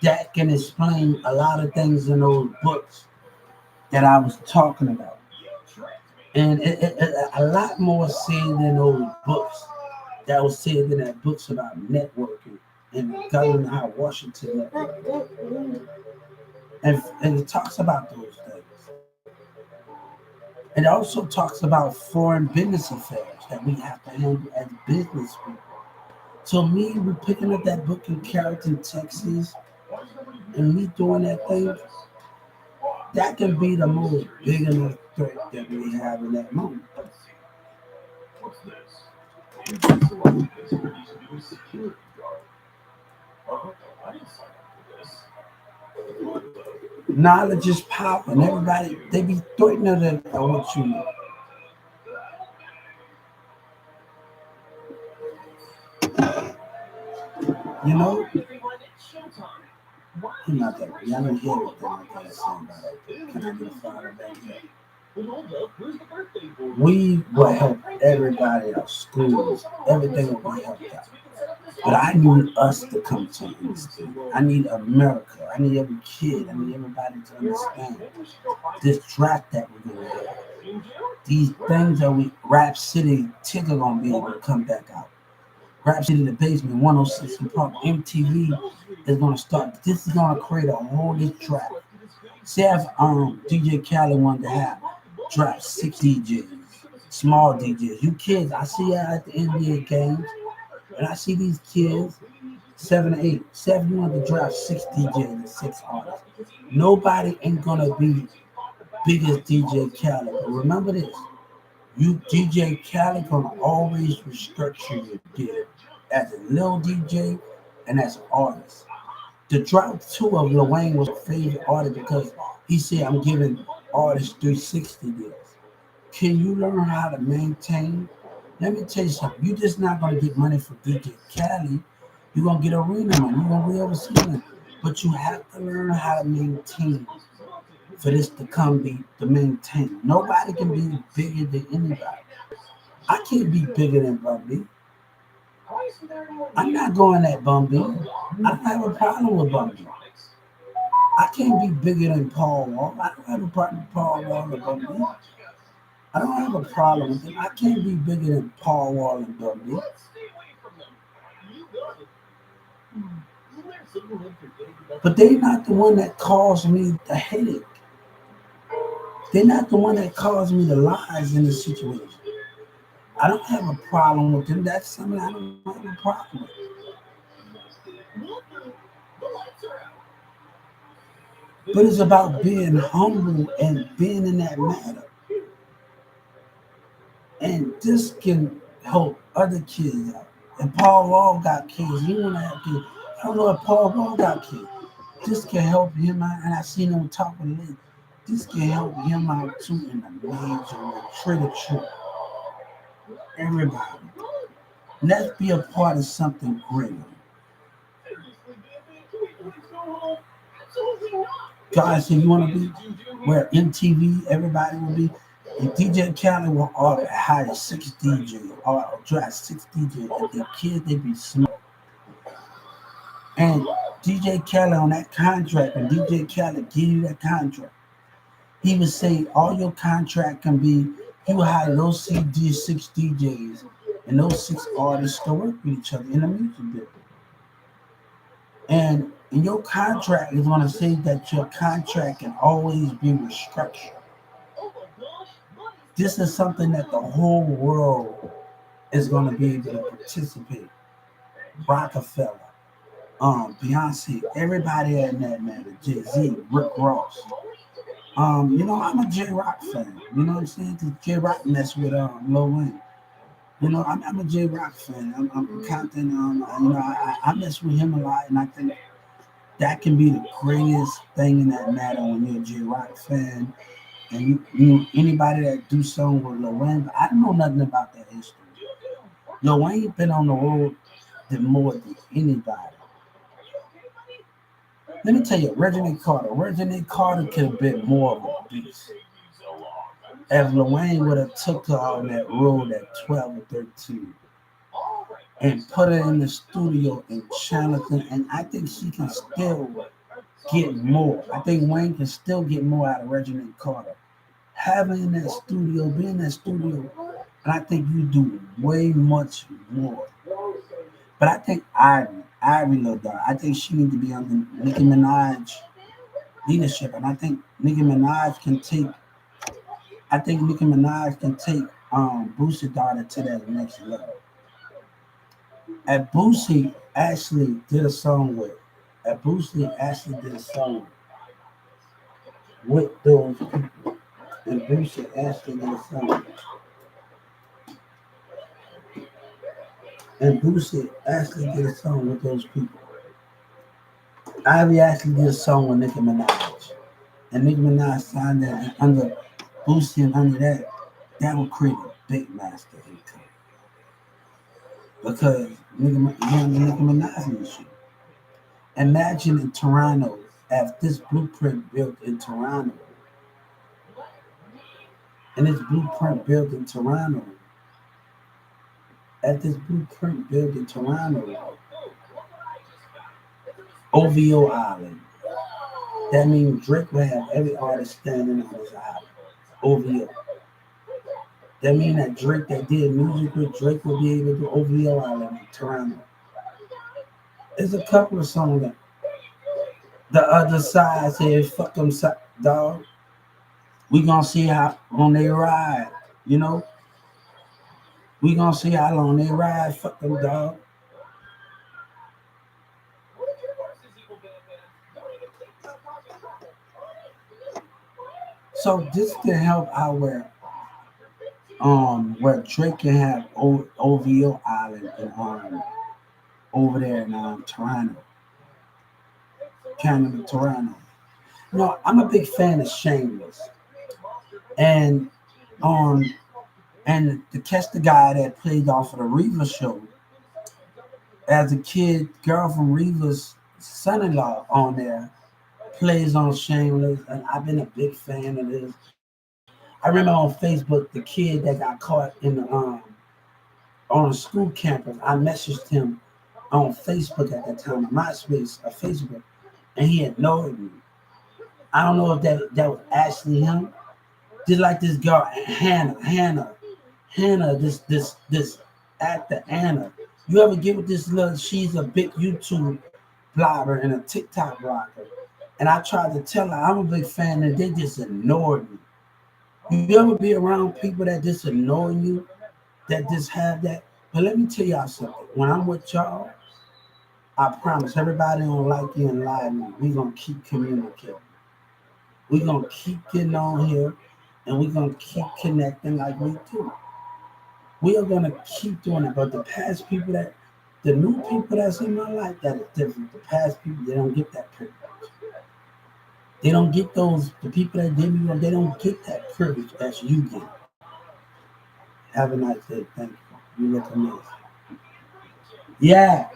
that can explain a lot of things in those books that I was talking about. And a lot more said in those books that was said in that books about networking and government, how Washington network. And it talks about those things. And it also talks about foreign business affairs that we have to handle as business people. So me, we picking up that book in Carrollton, Texas, and me doing that thing, that can be the most big enough threat that we have in that moment. Knowledge is power, and everybody they be threatening that what you know. You know, I'm not that. Y'all don't hear everything I gotta say about it. Can I get a father back here? We will help everybody out, schools, everything will be helped out. But I need us to come to understand. I need America. I need every kid. I need everybody to understand this draft that we're going to have. These things that Rap City Ticker gonna be able to come back out. Rap City the Basement, 106 and Park, MTV is gonna start. This is gonna create a whole new draft. Say if DJ Khaled wanted to have draft 6 DJs, small DJs. You kids, I see you at the NBA games, and I see these kids, 7 or 8. 7, you want to draft 6 DJs and 6 artists. Nobody ain't gonna be big as DJ Khaled. But remember this. You DJ Khaled gonna always restructure your deal as a little DJ and as an artist. The drop 2 of Lil Wayne was my favorite artist because he said I'm giving artists 360 deals. Can you learn how to maintain? Let me tell you something. You're just not gonna get money from DJ Khaled. You're gonna get arena money. You're gonna be overseeing. But you have to learn how to maintain for this to come be to maintain. Nobody can be bigger than anybody. I can't be bigger than Bun B. I'm not going at Bun B. I don't have a problem with Bun B. I can't be bigger than Paul Wall. I don't have a problem with Paul Wall or Bun B. I don't have a problem with him. I can't be bigger than Paul Wall and Bun B. But they're not the one that caused me the headache. They're not the one that caused me the lies in the situation. I don't have a problem with them. That's something I don't have a problem with. But it's about being humble and being in that matter. And this can help other kids out. And Paul Wall got kids. You want to have kids. I don't know if Paul Wall got kids. This can help him out. And I seen him talking late. This can help him out too in the major way. True. Everybody. Let's be a part of something greater. God said, you want to be where MTV, everybody will be. And DJ Khaled will hire 6 DJs or drive 6 DJs. And the kids, they be smart. And DJ Khaled on that contract, and DJ Khaled give you that contract, he would say all your contract can be, you hire those 6 DJs and those 6 artists to work with each other in a music video. And your contract is going to say that your contract can always be restructured. This is something that the whole world is going to be able to participate. Rockefeller, Beyonce, everybody in that matter, Jay-Z, Rick Ross. I'm a J-Rock fan. You know what I'm saying? Because J-Rock mess with Lil Wayne. I'm a J-Rock fan. I'm counting. I mess with him a lot, and I think that can be the greatest thing in that matter when you're a J-Rock fan. And you anybody that do something with Lil Wayne, but I don't know nothing about that history. Lil Wayne been on the road more than anybody. Let me tell you, Reginald Carter could have been more of a beast. If Lil Wayne would have took her on that road at 12 or 13 and put her in the studio and channeled her, and I think she can still get more. I think Wayne can still get more out of Reginald Carter. Having in that studio, being in that studio, and I think you do way much more. But I think Ivy Lil Dog, I think she needs to be under Nicki Minaj leadership, and I think Nicki Minaj can take Boosie daughter to that next level. Boosie actually did a song with those people. And Boosie actually did a song. With those people. Ivy actually did a song with Nicki Minaj. And Nicki Minaj signed that, and under Boosie and under that would create a big master income. Because Nicki Minaj issue. Imagine in Toronto, if this blueprint built in Toronto, and this blueprint built in Toronto, OVO Island, that means Drake will have every artist standing on his island. OVO. That means that Drake that did music with Drake will be able to do OVO Island in Toronto. There's a couple of songs that the other side says, fuck them, dog. We gonna see how long they ride, We gonna see how long they ride, fuck them, dog. So this can help out where Drake can have OVO Island and over there in Toronto, Canada, Toronto. I'm a big fan of Shameless, and to catch the guy that played off of the Reva show as a kid, girl from Reva's son-in-law on there plays on Shameless, and I've been a big fan of this. I remember on Facebook the kid that got caught in the on a school campus. I messaged him on Facebook at that time, MySpace or Facebook, and he ignored me. I don't know if that was actually him. Just like this girl, Hannah, this actor Anna. You ever get with this little? She's a big YouTube blogger and a TikTok blogger. And I tried to tell her I'm a big fan, and they just ignored me. You ever be around people that just annoy you, that just have that? But let me tell y'all something. When I'm with y'all, I promise everybody don't like you and lie to me. We gonna keep communicating. We gonna keep getting on here, and we gonna keep connecting like we do. We are gonna keep doing it. But the past people the new people that's in my life, that is different. The past people, they don't get that privilege. They don't get the people that did me wrong, they don't get that privilege as you get. Have a nice day. Thank you. You look amazing. Yeah,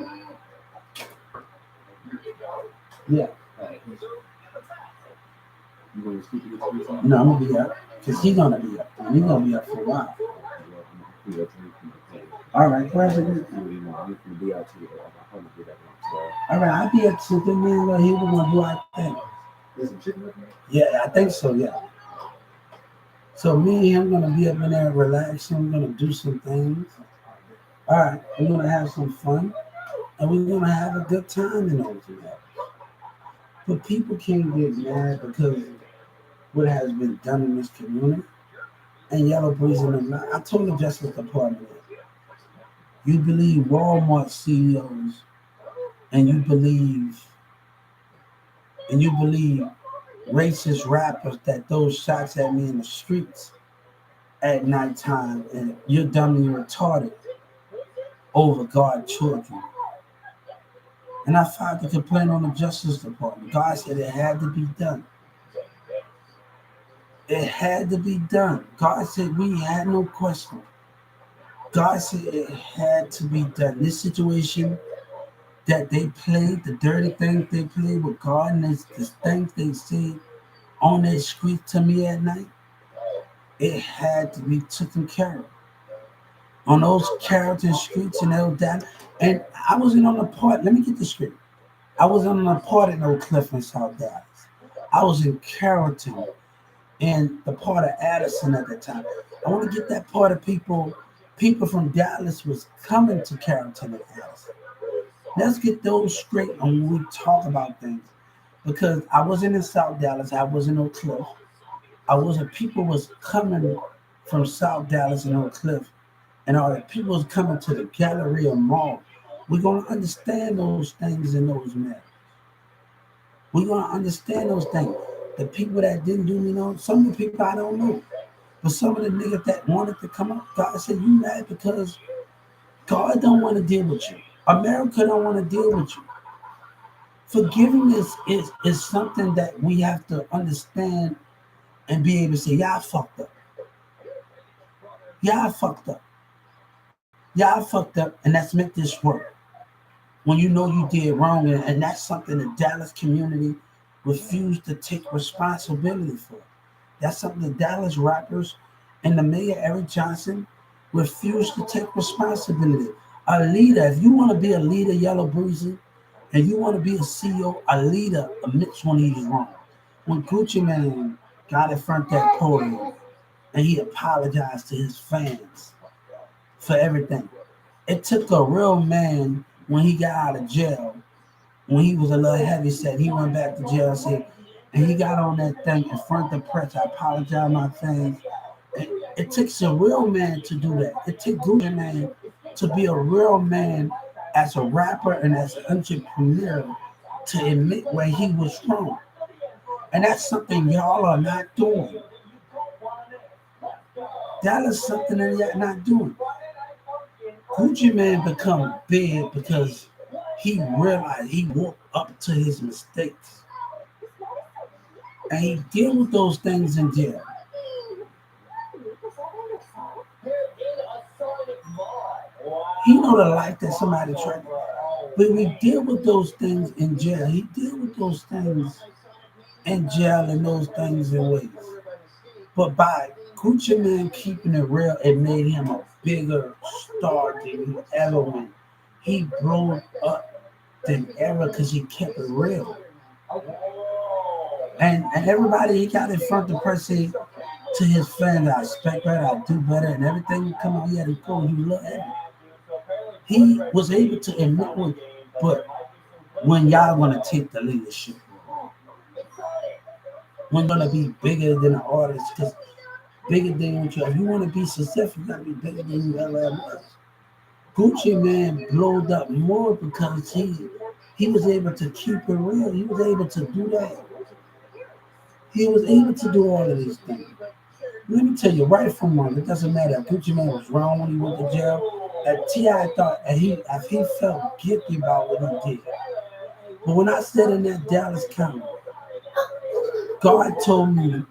yeah. No, I'm gonna be up. Cause he's gonna be up. And he's gonna be up for a while. All right, go ahead. All right, I'll be up to the man where he was gonna do our thing. Yeah, I think so, yeah. So me and him gonna be up in there relaxing, we're gonna do some things. All right, we're gonna have some fun and we're gonna have a good time in those matters. But people can't get mad because what has been done in this community and Yellow Breeze in the line. I told the Justice Department, you believe Walmart CEOs and you believe racist rappers that throw shots at me in the streets at nighttime and you're dumb and you're retarded over God children. And I filed the complaint on the Justice Department. God said it had to be done. It had to be done. God said we had no question. God said it had to be done. This situation that they played, the dirty things they played with God and the things they said on that street to me at night, it had to be taken care of. On those Carrollton streets and all that. And I wasn't on the part, let me get this straight. I was on a part in Oak Cliff in South Dallas. I was in Carrollton and the part of Addison at the time. I want to get that part of people from Dallas was coming to Carrollton and Addison. Let's get those straight when we talk about things. Because I wasn't in South Dallas, I was in Oak Cliff. People was coming from South Dallas and Oak Cliff, and all the people was coming to the Galleria Mall. We're gonna understand those things in those matters. We're gonna understand those things. The people that didn't do me no, some of the people I don't know. But some of the niggas that wanted to come up, God said, you mad because God don't want to deal with you. America don't want to deal with you. Forgiveness is something that we have to understand and be able to say, y'all fucked up. Y'all fucked up. Y'all fucked up, and let's make this work. When you know you did wrong, and that's something the Dallas community refused to take responsibility for. That's something the Dallas rappers and the mayor Eric Johnson refused to take responsibility. A leader, if you want to be a leader, Yellow Breezy, and you want to be a CEO, a leader admits when he's wrong. When Gucci Man got in front of that podium and he apologized to his fans for everything. It took a real man when he got out of jail, when he was a little heavy set, he went back to jail and said, and he got on that thing in front of the press. I apologize, my fans. It takes a real man to do that. It takes Gucci Man to be a real man as a rapper and as an entrepreneur to admit where he was wrong. And that's something y'all are not doing. That is something that y'all not doing. Gucci Man become big because he realized he woke up to his mistakes. And he deal with those things in jail. He know the life that somebody tried. But we deal with those things in jail. He deal with those things in jail and those things in ways. But by Gucci Man keeping it real, it made him a bigger star than he ever went. He blew up than ever because he kept it real. And everybody he got in front of the press say to his fans, I expect better, I do better, and everything would come out he had to go, he looked at it. He was able to admit what, but when y'all want to take the leadership, when you're gonna be bigger than the artist, because bigger than what you, if you want to be successful, you gotta be bigger than you ever was. Gucci Man blowed up more because he was able to keep it real. He was able to do that. He was able to do all of these things. Let me tell you, right from wrong, it doesn't matter if Gucci Man was wrong when he went to jail. That T.I. thought and if he felt guilty about what he did. But when I sat in that Dallas County, God told me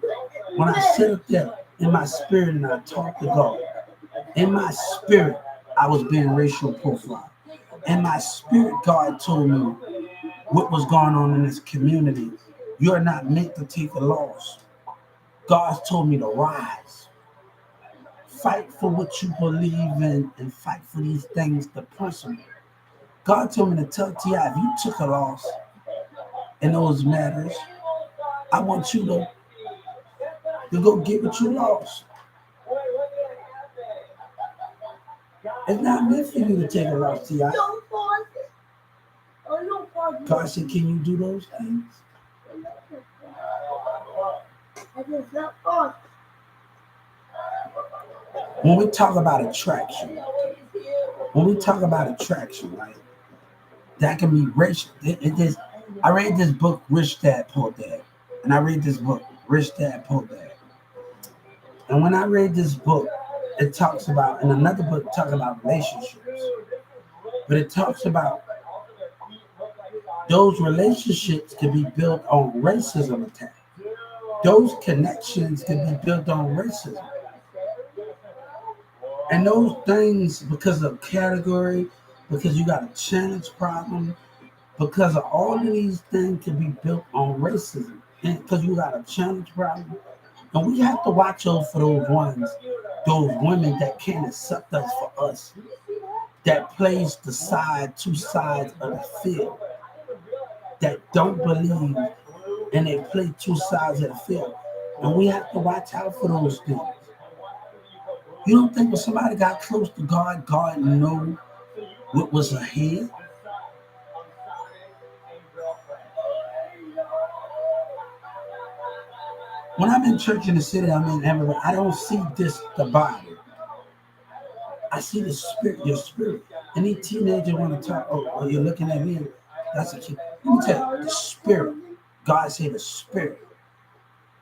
when I sat up there in my spirit and I talked to God, in my spirit, I was being racial profiled. In my spirit, God told me what was going on in this community. You're not meant to take a loss. God told me to rise. Fight for what you believe in and fight for these things, the principle. God told me to tell T.I., if you took a loss in those matters, I want you to go get what you lost. It's not meant for you to take a loss, T.I. God said, can you do those things? When we talk about attraction, right, that can be rich. I read this book, Rich Dad, Poor Dad. And I read this book, Rich Dad, Poor Dad. And when I read this book, it talks about, in another book, it talks about relationships. But it talks about those relationships can be built on racism attack. Those connections can be built on racism. And those things, because of category, because you got a challenge problem, because of all of these things can be built on racism. And because you got a challenge problem. And we have to watch out for those ones, those women that can't accept us for us, that plays two sides of the field, that don't believe and they play two sides of the field. And we have to watch out for those things. You don't think when somebody got close to God, God knew what was ahead? When I'm in church in the city, I'm in everywhere, I don't see this, the body. I see the spirit, your spirit. Any teenager want to talk, oh, you're looking at me, that's a kid. Let me tell you, the spirit. God said the spirit.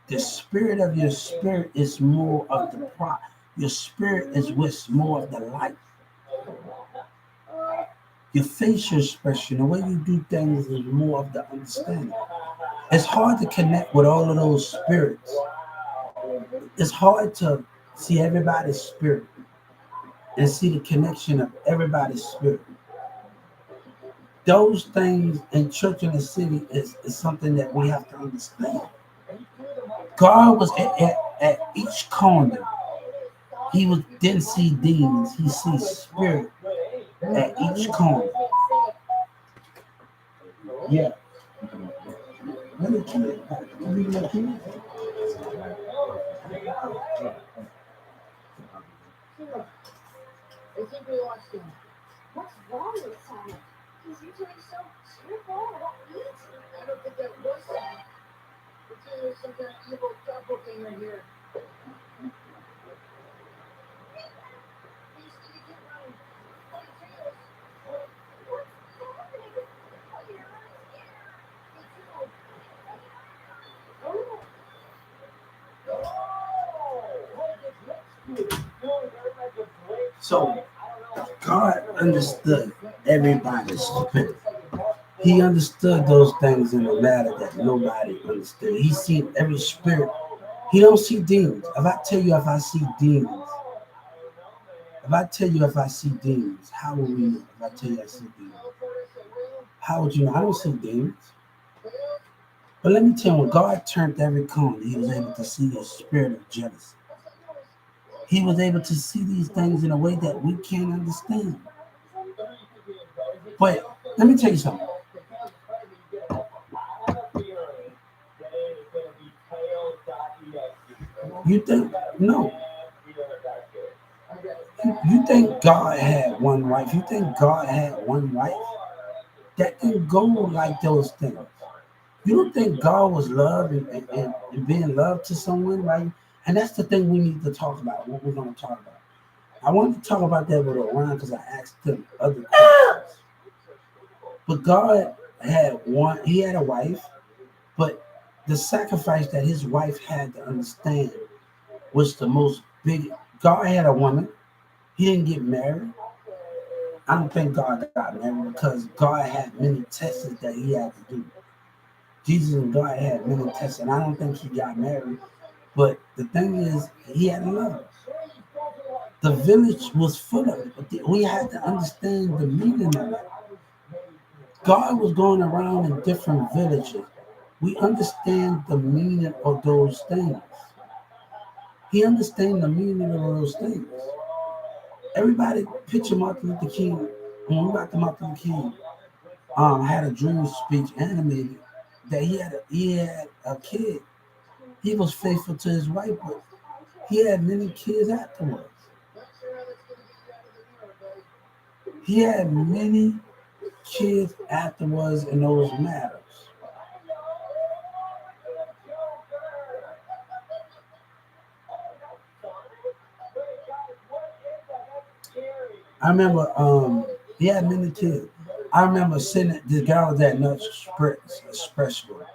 The spirit of your spirit is more of the pride. Your spirit is what's more of the light. Your facial expression, the way you do things is more of the understanding. It's hard to connect with all of those spirits. It's hard to see everybody's spirit and see the connection of everybody's spirit. Those things in church in the city is something that we have to understand. God was at each corner. Didn't see demons. He sees spirit at each corner. Yeah. So God understood everybody's spirit. He understood those things in a matter that nobody understood. He seen every spirit. He don't see demons. If I tell you if I see demons, how will we know? If I tell you I see demons, how would you know? I don't see demons. But let me tell you, when God turned every corner, he was able to see a spirit of jealousy. He was able to see these things in a way that we can't understand. But let me tell you something. You think no? You think God had one wife? You think God had one wife? That didn't go like those things. You don't think God was love and being love to someone, right? And that's the thing we need to talk about. What we're going to talk about. I wanted to talk about that with Orion because I asked him other questions. But God had one. He had a wife, but the sacrifice that his wife had to understand was the most big. God had a woman. He didn't get married. I don't think God got married because God had many tests that he had to do. Jesus and God had many tests, and I don't think he got married. But the thing is, he had love. The village was full of it, but we had to understand the meaning of it. God was going around in different villages. We understand the meaning of those things. He understand the meaning of those things. Everybody picture Martin Luther King. When we got to Martin Luther King, had a dream speech animated that he had a kid. He was faithful to his wife, but he had many kids afterwards. He had many kids afterwards in those matters. I remember he had many kids. I remember sitting at this girl was at Nuts Expressway.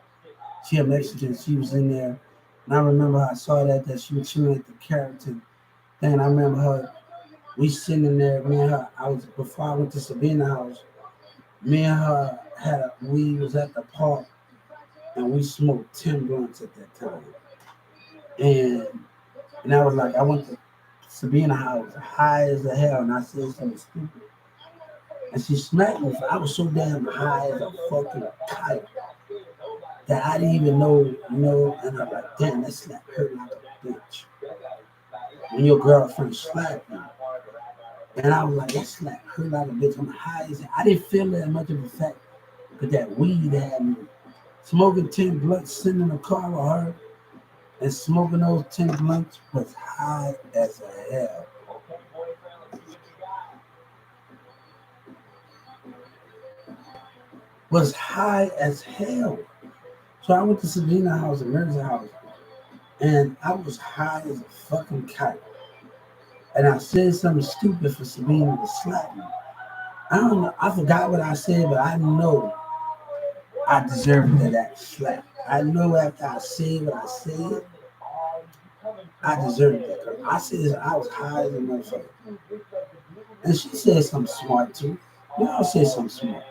She a Mexican, she was in there. And I remember I saw that she was chewing at the character thing. I remember her, we sitting in there, me and her, I was before I went to Sabina's house, me and her we was at the park and we smoked 10 blunts at that time. And and I was like, I went to Sabina's house high as the hell and I said something stupid. And she smacked me. I was so damn high as a fucking kite that I didn't even know, and I'm like, damn, that slap hurt like a bitch. When your girlfriend slapped you. And I was like, that slap hurt like a bitch. I'm high as hell. I didn't feel that much of a fact, but that weed had me. Smoking 10 blunts, sitting in the car with her, and smoking those 10 blunts was high as hell. Was high as hell. So I went to Sabina's house, Mary's house, and I was high as a fucking kite. And I said something stupid for Sabina to slap me. I don't know, I forgot what I said, but I know I deserved that slap. I know after I said what I said, I deserved that. I said I was high as a motherfucker. And she said something smart too. We all said something smart.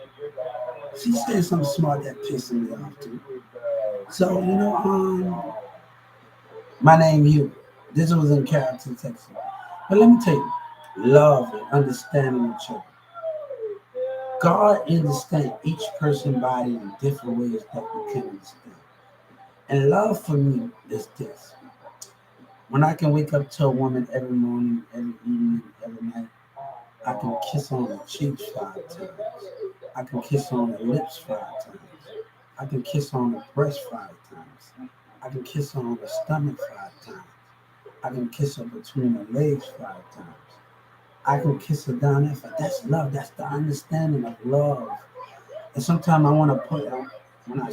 She said something smart that pissed me off too. So, my name you. This was in Carrollton, Texas. But let me tell you, love and understanding each other. God understands each person's body in different ways that we can understand. And love for me is this. When I can wake up to a woman every morning, every evening, every night, I can kiss on her cheeks 5 times. I can kiss on her lips 5 times. I can kiss on her breast 5 times. I can kiss on her stomach 5 times. I can kiss her between her legs 5 times. I can kiss her down there. That's love. That's the understanding of love. And sometimes I want to when I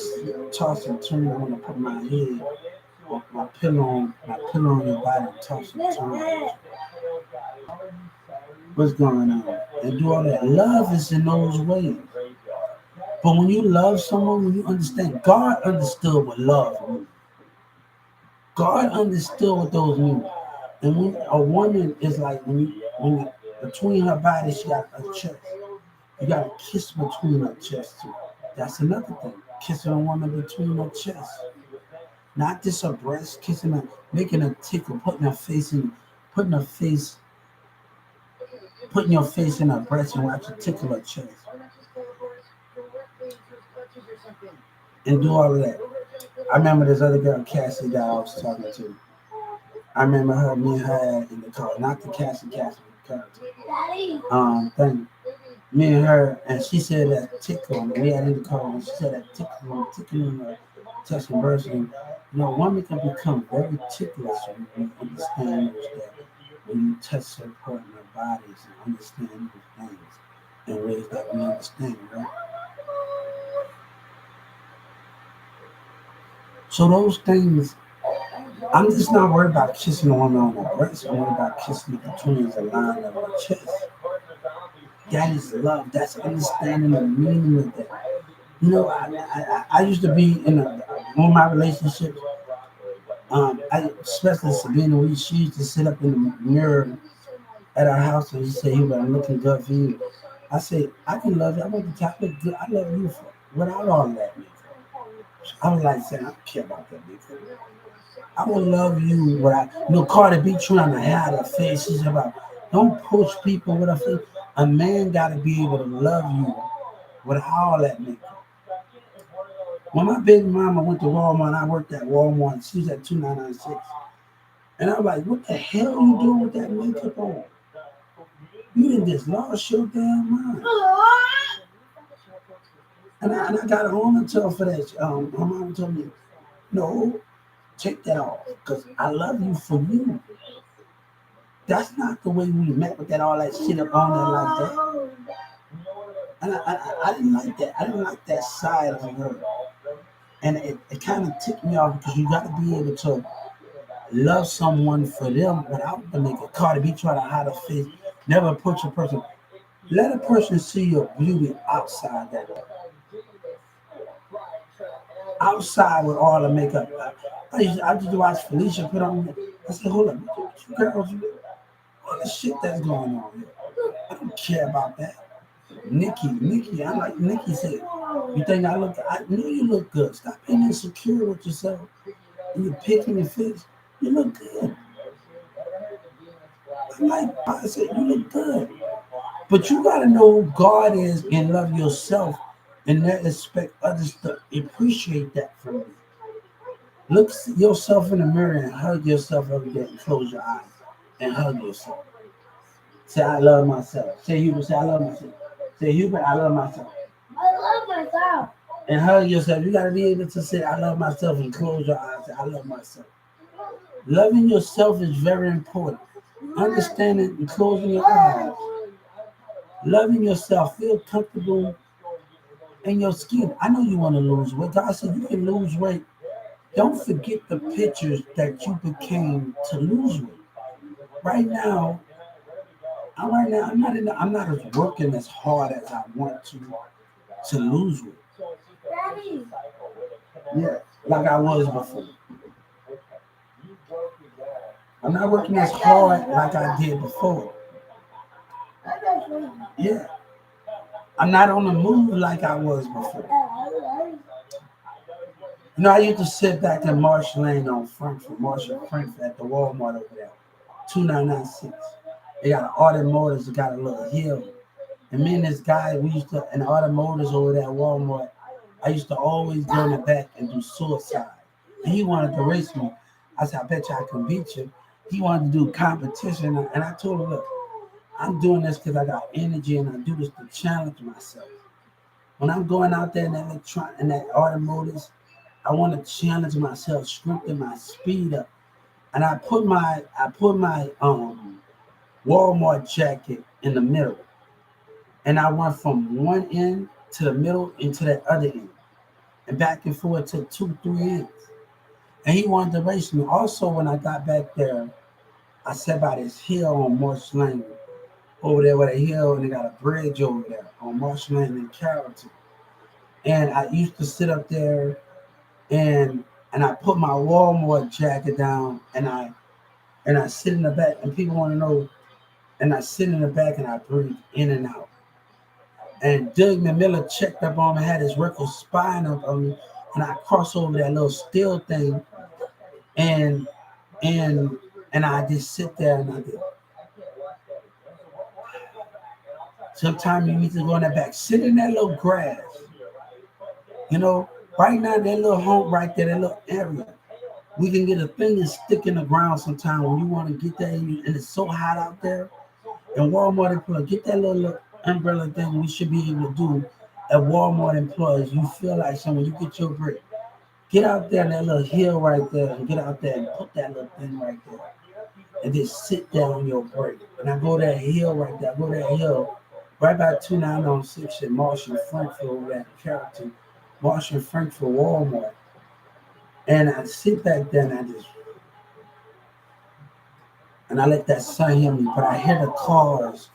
toss and turn, I want to put my head, my pillow on your body, and toss and turn. What's going on? And do all that. Love is in those ways. But when you love someone, when you understand, God understood what love means. God understood what those mean. And when a woman is like when you between her body, she got a chest. You got a kiss between her chest too. That's another thing. Kissing a woman between her chest. Not just her breast, kissing her, making her tickle, putting her face, putting your face in her breast and watch her tickle her chest. And do all of that. I remember this other girl, Cassie, that I was talking to. I remember her, me and her in the car, not the Cassie character. Daddy. Thing. Me and her, and she said that tickle. We had in the car, and she said that tickling her, touching birds. And women can become very ticklish when you understand those that when you touch certain part in their bodies and understand those things in ways that we understand, right? So those things, I'm just not worried about kissing a woman on the breast. I'm worried about kissing the between the line of the chest. That is love. That's understanding the meaning of that. I used to be in one of my relationships. Especially Sabina, she used to sit up in the mirror at our house and she said, "You, I'm looking good for you." I said, "I can love you. I want the top look good. I love you for without all that, nigga." I was like saying, "I don't care about that, nigga. I will love you without." Cardi B trying to hide her face. She's about, don't push people with her face. A man got to be able to love you without all that, nigga. When my baby mama went to Walmart, I worked at Walmart. She was at 2996. And I was like, what the hell you doing with that makeup on? You didn't just lost your damn mind. And I got home and tell her for that. Her mom told me, no, take that off. Because I love you for you. That's not the way we met with that all that shit up on there like that. And I didn't like that. I didn't like that side of her. And it kind of ticked me off because you got to be able to love someone for them without the make a Cardi B try to hide her face. Never put your person. Let a person see your beauty outside that. Outside with all the makeup. I just watch Felicia put on. I said, hold up, you girls, all the shit that's going on here. I don't care about that. Nikki, I like Nikki said, you think I know you look good. Stop being insecure with yourself. And you're picking your face. You look good. I said, you look good. But you gotta know who God is and love yourself and not expect others to appreciate that from you. Look yourself in the mirror and hug yourself every day and close your eyes and hug yourself. Say, I love myself. Say, Hubert, say, I love myself. Say, Hubert, I love myself. I love myself. And hug yourself. You got to be able to say, I love myself and close your eyes. Say, I love myself. Loving yourself is very important. Understanding and closing your eyes. Loving yourself. Feel comfortable in your skin. I know you want to lose weight. God said you can lose weight. Don't forget the pictures that you became to lose weight. Right now, I'm not as working as hard as I want to lose weight. Daddy. Yeah, like I was before. I'm not working as hard like I did before. Yeah, I'm not on the move like I was before. I used to sit back in Marsh Lane on Frankfurt at the Walmart over there, 2996. They got an automotive, it got a little hill. And me and this guy, we used to, in the automotives over there at Walmart, I used to always go in the back and do suicide. And he wanted to race me. I said, I bet you I can beat you. He wanted to do competition. And I told him, look, I'm doing this because I got energy and I do this to challenge myself. When I'm going out there in that automotives, I want to challenge myself, strengthen my speed up. And I put my Walmart jacket in the middle. And I went from one end to the middle into that other end. And back and forth to 2, 3 ends. And he wanted to race me. Also, when I got back there, I sat by this hill on Marsh Lane, over there with a hill, and they got a bridge over there on Marsh Lane in Carrollton. And I used to sit up there and I put my Walmart jacket down and I sit in the back and people want to know, and I sit in the back and I breathe in and out. And Doug Miller checked up on me, had his record spine up on me, and I crossed over that little steel thing and and and I just sit there and I did. Sometimes you need to go in that back, sit in that little grass. You know, right now that little home right there, that little area. We can get a thing and stick in the ground sometime when you want to get that and it's so hot out there. And Walmart employees, get that little umbrella thing we should be able to do at Walmart employees. You feel like someone, you get your break. Get out there, that little hill right there, and get out there and put that little thing right there. And just sit there on your break. And I go that hill right there, I go that hill right by 2906 in Marshall, Frankfurt, over at Carrollton, Marshall, Frankfurt, Walmart. And I sit back there and I let that sun hit me, but I hear the cars.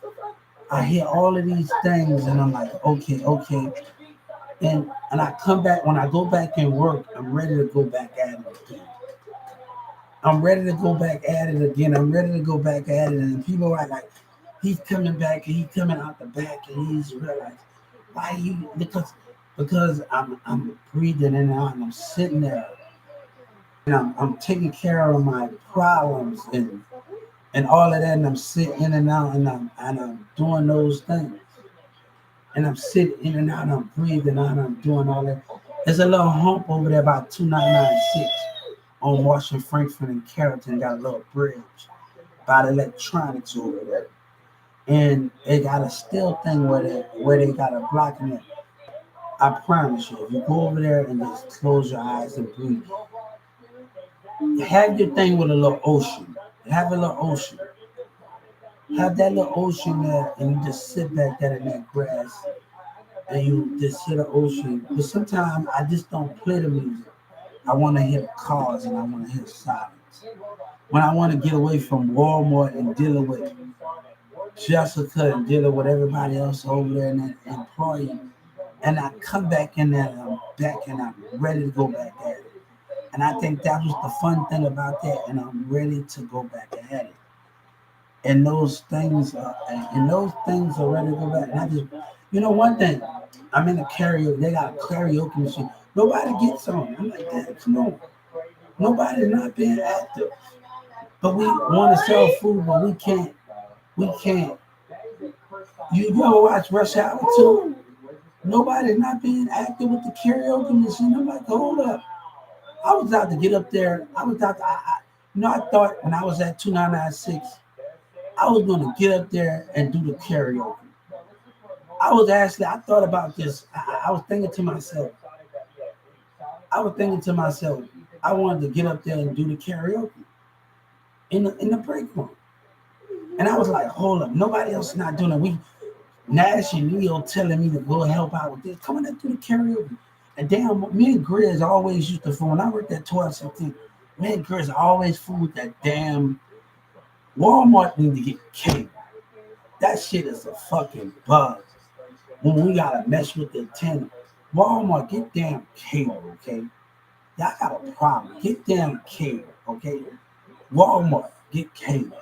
I hear all of these things, and I'm like, okay, okay. And I come back when I go back and work. I'm ready to go back at it again. I'm ready to go back at it again. I'm ready to go back at it. And people are like, he's coming back and he's coming out the back and he's realized why you because I'm breathing in and out and I'm sitting there and I'm taking care of my problems and all of that and I'm sitting in and out and I'm doing those things. And I'm sitting in and out, and I'm breathing out, and I'm doing all that. There's a little hump over there about 2996 on Washington, Frankfurt, and Carrollton. Got a little bridge about electronics over there. And they got a still thing where they got a block in it. I promise you, if you go over there and just close your eyes and breathe, have your thing with a little ocean. Have a little ocean. Have that little ocean there, and you just sit back there in that grass and you just hear the ocean. But sometimes I just don't play the music. I want to hear the cars and I want to hear silence. When I want to get away from Walmart and dealing with Jessica and dealing with everybody else over there and that employee, and I come back in there and I'm back and I'm ready to go back at it. And I think that was the fun thing about that, and I'm ready to go back at it. And those things are ready to go back. And I just, one thing, I'm in a karaoke. They got a karaoke machine. Nobody gets on. I'm like, damn, come on. Nobody's not being active. But we want to sell food, but we can't. We can't. You ever watch Rush Hour 2? Nobody's not being active with the karaoke machine. I'm like, hold up. I was out to get up there. I was out to, I thought when I was at 2996, I was going to get up there and do the karaoke. I thought about this. I was thinking to myself, I wanted to get up there and do the karaoke in the break room. And I was like, hold up, nobody else is not doing it. Nash and Leo telling me to go help out with this. Come on and do the karaoke. And damn, me and Grizz always used to fool. When I worked at 1217, me and Grizz always fool with that damn Walmart need to get cable. That shit is a fucking bug. When we gotta mess with the antenna. Walmart, get damn cable, okay? Y'all got a problem. Get damn cable, okay? Walmart, get cable,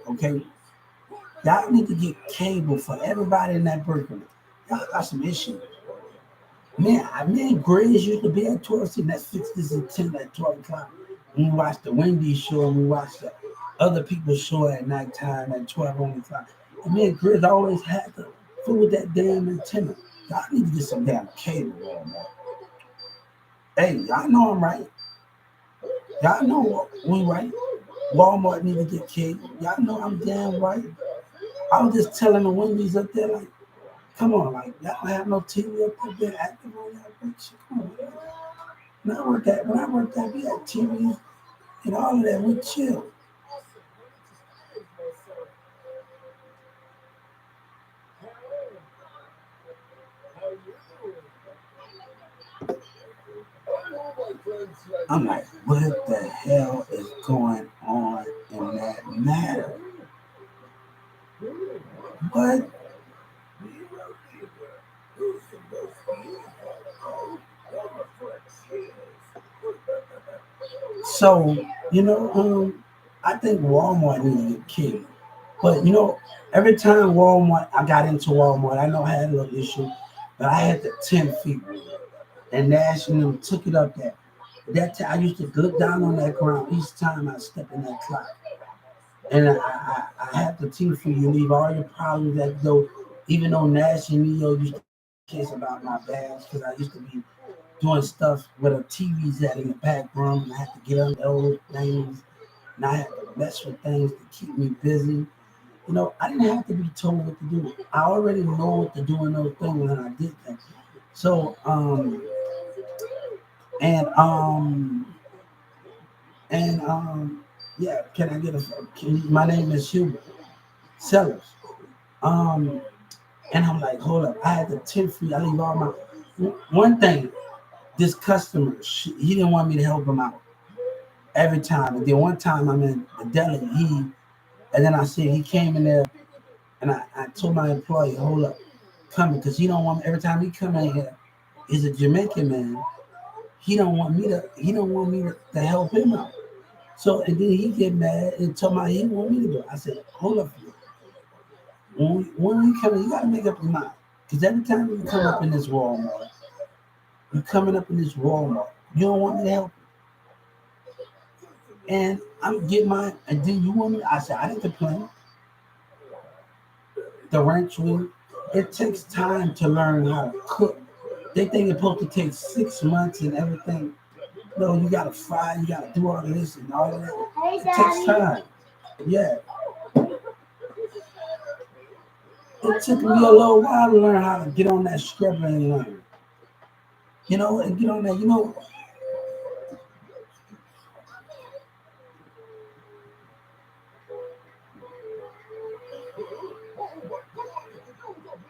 okay? Y'all need to get cable for everybody in that burger. Y'all got some issues. Me and Grace used to be at 12, see Netflix is at 10 at 12 o'clock. We watched the Wendy's show and we watched the other people's show at nighttime at 12 o'clock. And me and Grace always had to fool with that damn antenna. Y'all need to get some damn cable, Walmart. Hey, y'all know I'm right. Y'all know we right. Walmart need to get cable. Y'all know I'm damn right. I was just telling the Wendy's up there, like, come on, like, y'all don't have no TV up there being active on y'all break shit. Come on, man. When I worked at, we had TV and all of that, we chill. I'm like, what the hell is going on in that matter? What? So, I think Walmart needs to get killed. But, every time I got into Walmart, I know I had a little issue, but I had the 10 feet rule. And Nash and them took it up there. That time, I used to look down on that ground each time I step in that clock. And I had the 10 feet. You leave all your problems even though Nash and Neo used to kiss about my bags, because I used to be doing stuff where the TV's at in the back room, and I have to get on those things, and I have to mess with things to keep me busy. I didn't have to be told what to do. I already know what to do in those things when I did things. So, and and yeah, can I get a? My name is Hubert Sellers. Um, and I'm like, hold up, I had the 10 free. I leave all my one thing. This customer, he didn't want me to help him out every time. And then one time I'm in the deli, and then I said he came in there, and I told my employee, hold up, come because he don't want me, every time he come in here, he's a Jamaican man. He don't want me to help him out. So and then he get mad and told me he want me to do it. I said, hold up, when you come in, you gotta make up your mind. Because every time you come up in this Walmart, you're coming up in this Walmart. You don't want me to help you. And I'm getting mine, and then you want me. I said, I didn't complain. The ranch wheel. It takes time to learn how to cook. They think it's supposed to take 6 months and everything. No, you gotta fry, you gotta do all of this and all of that. It takes time. Yeah. It took me a little while to learn how to get on that scrubber and learn. And get on that.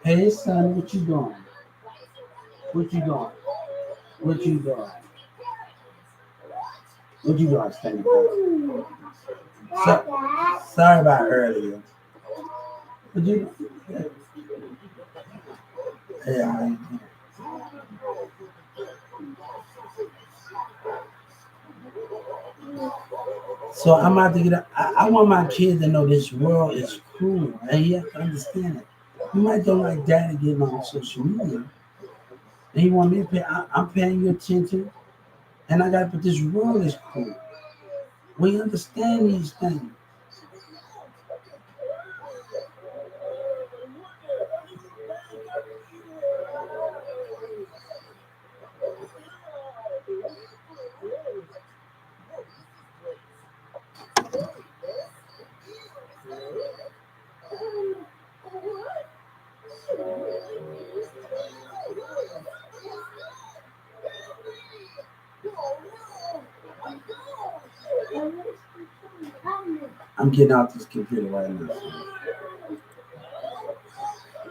Hey son, what you doing? What you doing? What you doing? What you doing, Stanley? Sorry about earlier. What you Yeah. So I'm about to get up. I want my kids to know this world is cruel, and you have to understand it. You might don't like daddy getting on social media, and you want me to pay. I'm paying you attention, and I got to put this world is cruel. We understand these things. I'm getting out this computer right now.